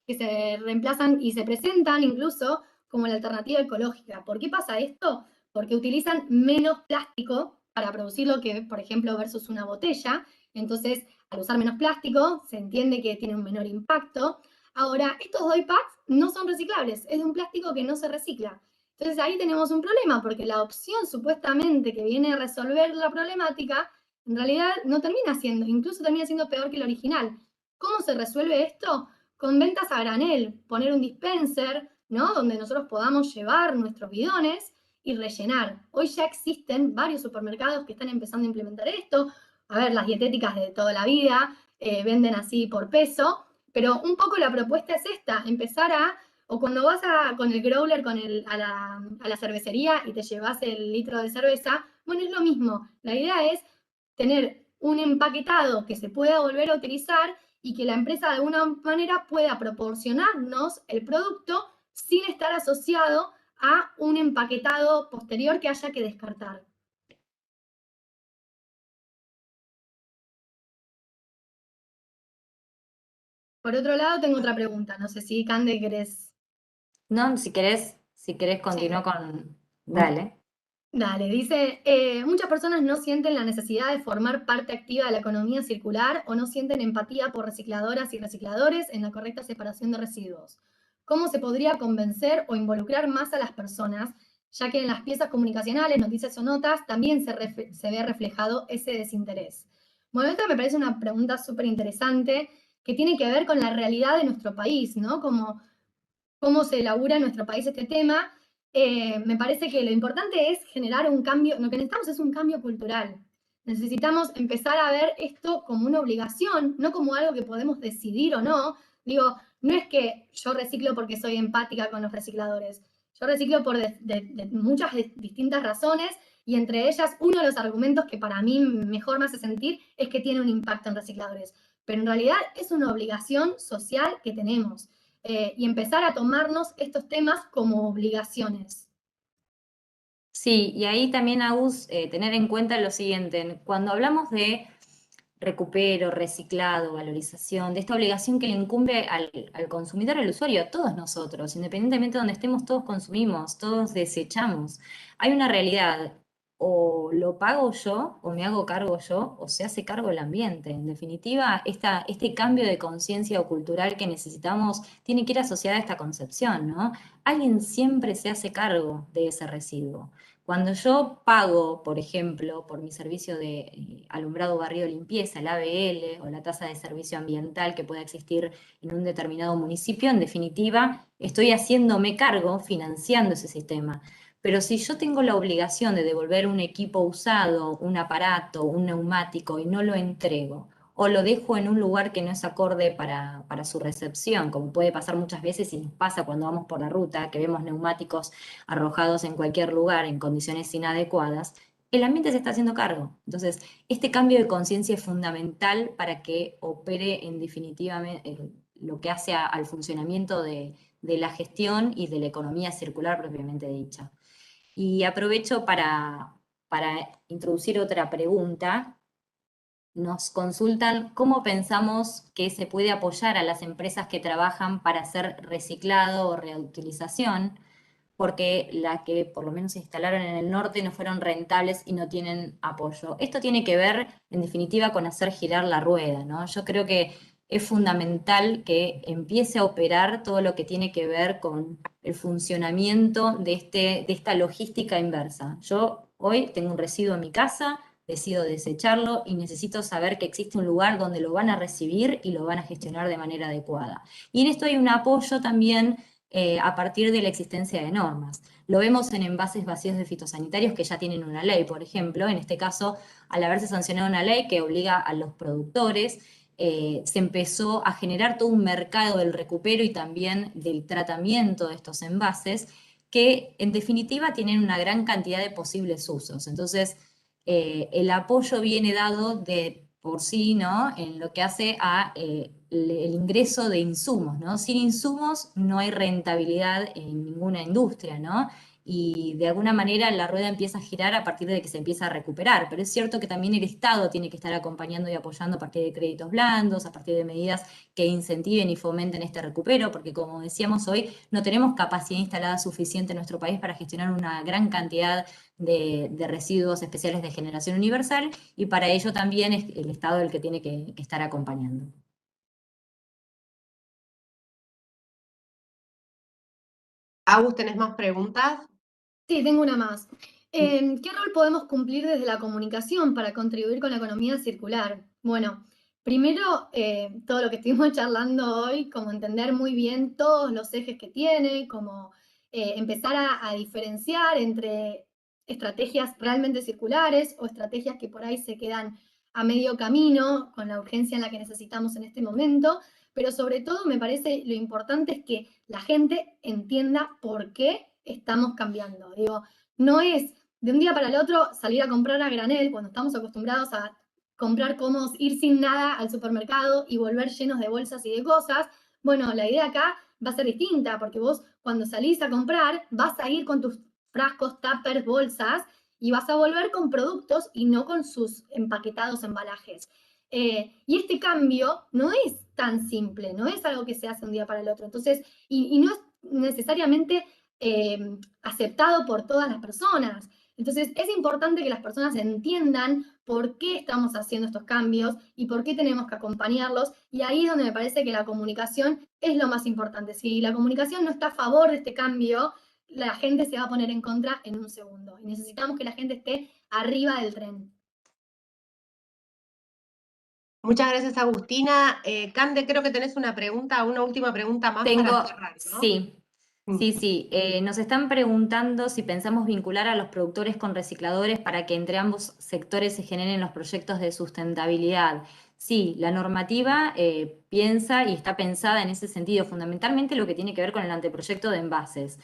que se reemplazan y se presentan incluso como la alternativa ecológica. ¿Por qué pasa esto? Porque utilizan menos plástico para producir lo que, por ejemplo, versus una botella. Entonces, al usar menos plástico, se entiende que tiene un menor impacto. Ahora, estos doy packs no son reciclables, es de un plástico que no se recicla. Entonces ahí tenemos un problema, porque la opción supuestamente que viene a resolver la problemática, en realidad no termina siendo, incluso termina siendo peor que el original. ¿Cómo se resuelve esto? Con ventas a granel, poner un dispenser, ¿no? Donde nosotros podamos llevar nuestros bidones y rellenar. Hoy ya existen varios supermercados que están empezando a implementar esto. A ver, las dietéticas de toda la vida venden así por peso, pero un poco la propuesta es esta, empezar a O cuando vas con el growler a la cervecería y te llevas el litro de cerveza, bueno, es lo mismo. La idea es tener un empaquetado que se pueda volver a utilizar y que la empresa de alguna manera pueda proporcionarnos el producto sin estar asociado a un empaquetado posterior que haya que descartar. Por otro lado, tengo otra pregunta. No sé si, Cande, querés... No, si querés continúa con... Dale. Dale, dice, muchas personas no sienten la necesidad de formar parte activa de la economía circular o no sienten empatía por recicladoras y recicladores en la correcta separación de residuos. ¿Cómo se podría convencer o involucrar más a las personas, ya que en las piezas comunicacionales, noticias o notas, también se ve reflejado ese desinterés? Bueno, esta me parece una pregunta súper interesante que tiene que ver con la realidad de nuestro país, ¿no? Cómo se elabora en nuestro país este tema. Me parece que lo importante es generar un cambio, lo que necesitamos es un cambio cultural. Necesitamos empezar a ver esto como una obligación, no como algo que podemos decidir o no. Digo, no es que yo reciclo porque soy empática con los recicladores. Yo reciclo por de muchas distintas razones y entre ellas uno de los argumentos que para mí mejor me hace sentir es que tiene un impacto en recicladores. Pero en realidad es una obligación social que tenemos. Y empezar a tomarnos estos temas como obligaciones. Sí, y ahí también, Agus, tener en cuenta lo siguiente, cuando hablamos de recupero, reciclado, valorización, de esta obligación que le incumbe al consumidor, al usuario, a todos nosotros, independientemente de donde estemos, todos consumimos, todos desechamos. Hay una realidad, o lo pago yo, o me hago cargo yo, o se hace cargo el ambiente. En definitiva, este cambio de conciencia o cultural que necesitamos tiene que ir asociado a esta concepción, ¿no? Alguien siempre se hace cargo de ese residuo. Cuando yo pago, por ejemplo, por mi servicio de alumbrado, barrido, limpieza, el ABL o la tasa de servicio ambiental que pueda existir en un determinado municipio, en definitiva, estoy haciéndome cargo, financiando ese sistema. Pero si yo tengo la obligación de devolver un equipo usado, un aparato, un neumático y no lo entrego, o lo dejo en un lugar que no es acorde para su recepción, como puede pasar muchas veces y nos pasa cuando vamos por la ruta, que vemos neumáticos arrojados en cualquier lugar en condiciones inadecuadas, el ambiente se está haciendo cargo. Entonces, este cambio de conciencia es fundamental para que opere en definitiva lo que hace al funcionamiento de la gestión y de la economía circular propiamente dicha. Y aprovecho para introducir otra pregunta. Nos consultan cómo pensamos que se puede apoyar a las empresas que trabajan para hacer reciclado o reutilización, porque las que por lo menos se instalaron en el norte no fueron rentables y no tienen apoyo. Esto tiene que ver, en definitiva, con hacer girar la rueda, ¿no? Yo creo que es fundamental que empiece a operar todo lo que tiene que ver con el funcionamiento de esta logística inversa. Yo hoy tengo un residuo en mi casa, decido desecharlo y necesito saber que existe un lugar donde lo van a recibir y lo van a gestionar de manera adecuada. Y en esto hay un apoyo también a partir de la existencia de normas. Lo vemos en envases vacíos de fitosanitarios que ya tienen una ley, por ejemplo. En este caso, al haberse sancionado una ley que obliga a los productores, se empezó a generar todo un mercado del recupero y también del tratamiento de estos envases que en definitiva tienen una gran cantidad de posibles usos. Entonces, el apoyo viene dado de por sí, ¿no? En lo que hace a el ingreso de insumos, ¿no? Sin insumos no hay rentabilidad en ninguna industria, ¿no? Y de alguna manera la rueda empieza a girar a partir de que se empieza a recuperar, pero es cierto que también el Estado tiene que estar acompañando y apoyando a partir de créditos blandos, a partir de medidas que incentiven y fomenten este recupero, porque como decíamos hoy, no tenemos capacidad instalada suficiente en nuestro país para gestionar una gran cantidad de residuos especiales de generación universal, y para ello también es el Estado el que tiene que estar acompañando. Agus, ¿tenés más preguntas? Sí, tengo una más. ¿Qué rol podemos cumplir desde la comunicación para contribuir con la economía circular? Bueno, primero, todo lo que estuvimos charlando hoy, como entender muy bien todos los ejes que tiene, como empezar a diferenciar entre estrategias realmente circulares o estrategias que por ahí se quedan a medio camino con la urgencia en la que necesitamos en este momento, pero sobre todo me parece lo importante es que la gente entienda por qué estamos cambiando. Digo, no es de un día para el otro salir a comprar a granel cuando estamos acostumbrados a comprar cómodos, ir sin nada al supermercado y volver llenos de bolsas y de cosas. Bueno, la idea acá va a ser distinta, porque vos cuando salís a comprar vas a ir con tus frascos, tuppers, bolsas, y vas a volver con productos y no con sus empaquetados embalajes. Y este cambio no es tan simple, no es algo que se hace un día para el otro. Entonces, y no es necesariamente aceptado por todas las personas. Entonces, es importante que las personas entiendan por qué estamos haciendo estos cambios y por qué tenemos que acompañarlos. Y ahí es donde me parece que la comunicación es lo más importante. Si la comunicación no está a favor de este cambio, la gente se va a poner en contra en un segundo. Y necesitamos que la gente esté arriba del tren. Muchas gracias, Agustina. Cande, creo que tenés una última pregunta más para cerrar, ¿no? Sí. Sí, nos están preguntando si pensamos vincular a los productores con recicladores para que entre ambos sectores se generen los proyectos de sustentabilidad. Sí, la normativa piensa y está pensada en ese sentido, fundamentalmente lo que tiene que ver con el anteproyecto de envases.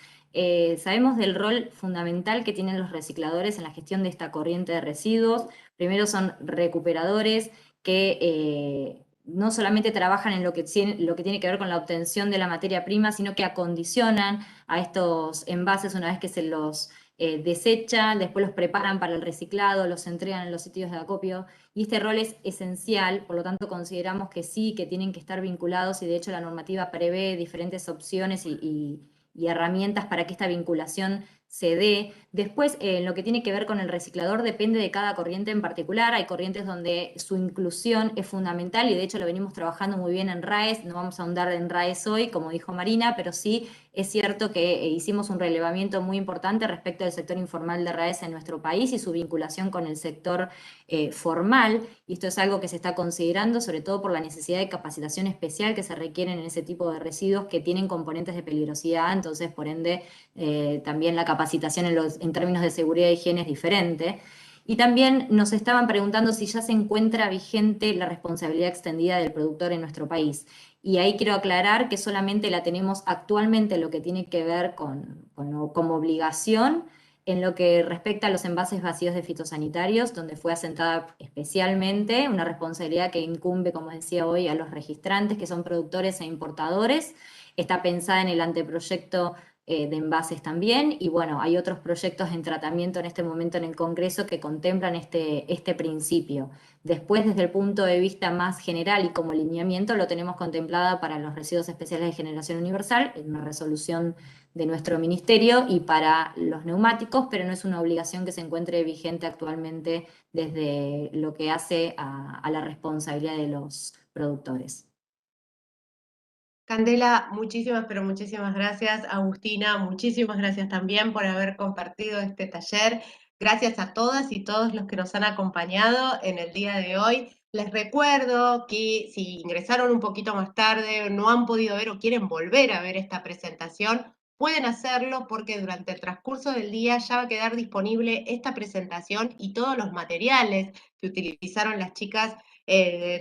Sabemos del rol fundamental que tienen los recicladores en la gestión de esta corriente de residuos. Primero son recuperadores que no solamente trabajan en lo que tiene que ver con la obtención de la materia prima, sino que acondicionan a estos envases una vez que se los desechan, después los preparan para el reciclado, los entregan en los sitios de acopio, y este rol es esencial, por lo tanto consideramos que sí, que tienen que estar vinculados, y de hecho la normativa prevé diferentes opciones y herramientas para que esta vinculación se dé. Después, en lo que tiene que ver con el reciclador, depende de cada corriente en particular. Hay corrientes donde su inclusión es fundamental y de hecho lo venimos trabajando muy bien en RAES. No vamos a ahondar en RAES hoy, como dijo Marina, pero sí es cierto que hicimos un relevamiento muy importante respecto del sector informal de RAES en nuestro país y su vinculación con el sector formal. Y esto es algo que se está considerando, sobre todo por la necesidad de capacitación especial que se requieren en ese tipo de residuos que tienen componentes de peligrosidad. Entonces, por ende, también la capacitación en términos de seguridad e higiene es diferente. Y también nos estaban preguntando si ya se encuentra vigente la responsabilidad extendida del productor en nuestro país. Y ahí quiero aclarar que solamente la tenemos actualmente en lo que tiene que ver como obligación en lo que respecta a los envases vacíos de fitosanitarios, donde fue asentada especialmente una responsabilidad que incumbe, como decía hoy, a los registrantes, que son productores e importadores. Está pensada en el anteproyecto de envases también, y bueno, hay otros proyectos en tratamiento en este momento en el Congreso que contemplan este principio. Después, desde el punto de vista más general y como lineamiento, lo tenemos contemplado para los residuos especiales de generación universal, en una resolución de nuestro ministerio, y para los neumáticos, pero no es una obligación que se encuentre vigente actualmente desde lo que hace a la responsabilidad de los productores. Candela, muchísimas, pero muchísimas gracias. Agustina, muchísimas gracias también por haber compartido este taller. Gracias a todas y todos los que nos han acompañado en el día de hoy. Les recuerdo que si ingresaron un poquito más tarde, no han podido ver o quieren volver a ver esta presentación, pueden hacerlo porque durante el transcurso del día ya va a quedar disponible esta presentación y todos los materiales que utilizaron las chicas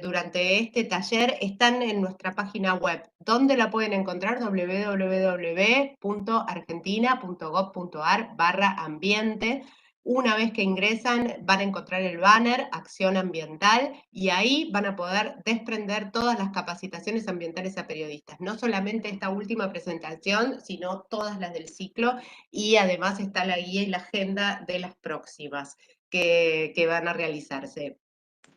durante este taller están en nuestra página web. ¿Dónde la pueden encontrar? www.argentina.gov.ar/ambiente. Una vez que ingresan van a encontrar el banner Acción Ambiental y ahí van a poder desprender todas las capacitaciones ambientales a periodistas. No solamente esta última presentación, sino todas las del ciclo, y además está la guía y la agenda de las próximas que van a realizarse.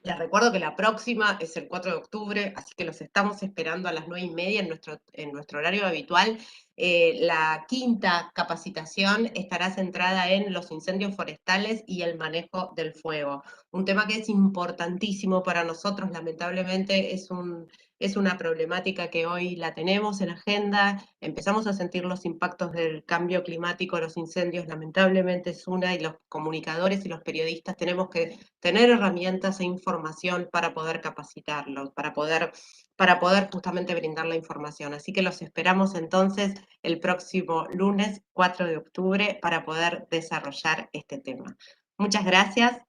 Les recuerdo que la próxima es el 4 de octubre, así que los estamos esperando a las 9:30 en nuestro horario habitual. La quinta capacitación estará centrada en los incendios forestales y el manejo del fuego. Un tema que es importantísimo para nosotros, lamentablemente es una problemática que hoy la tenemos en agenda. Empezamos a sentir los impactos del cambio climático, los incendios lamentablemente es una, y los comunicadores y los periodistas tenemos que tener herramientas e información para poder capacitarlos, para poder justamente brindar la información. Así que los esperamos entonces el próximo lunes 4 de octubre para poder desarrollar este tema. Muchas gracias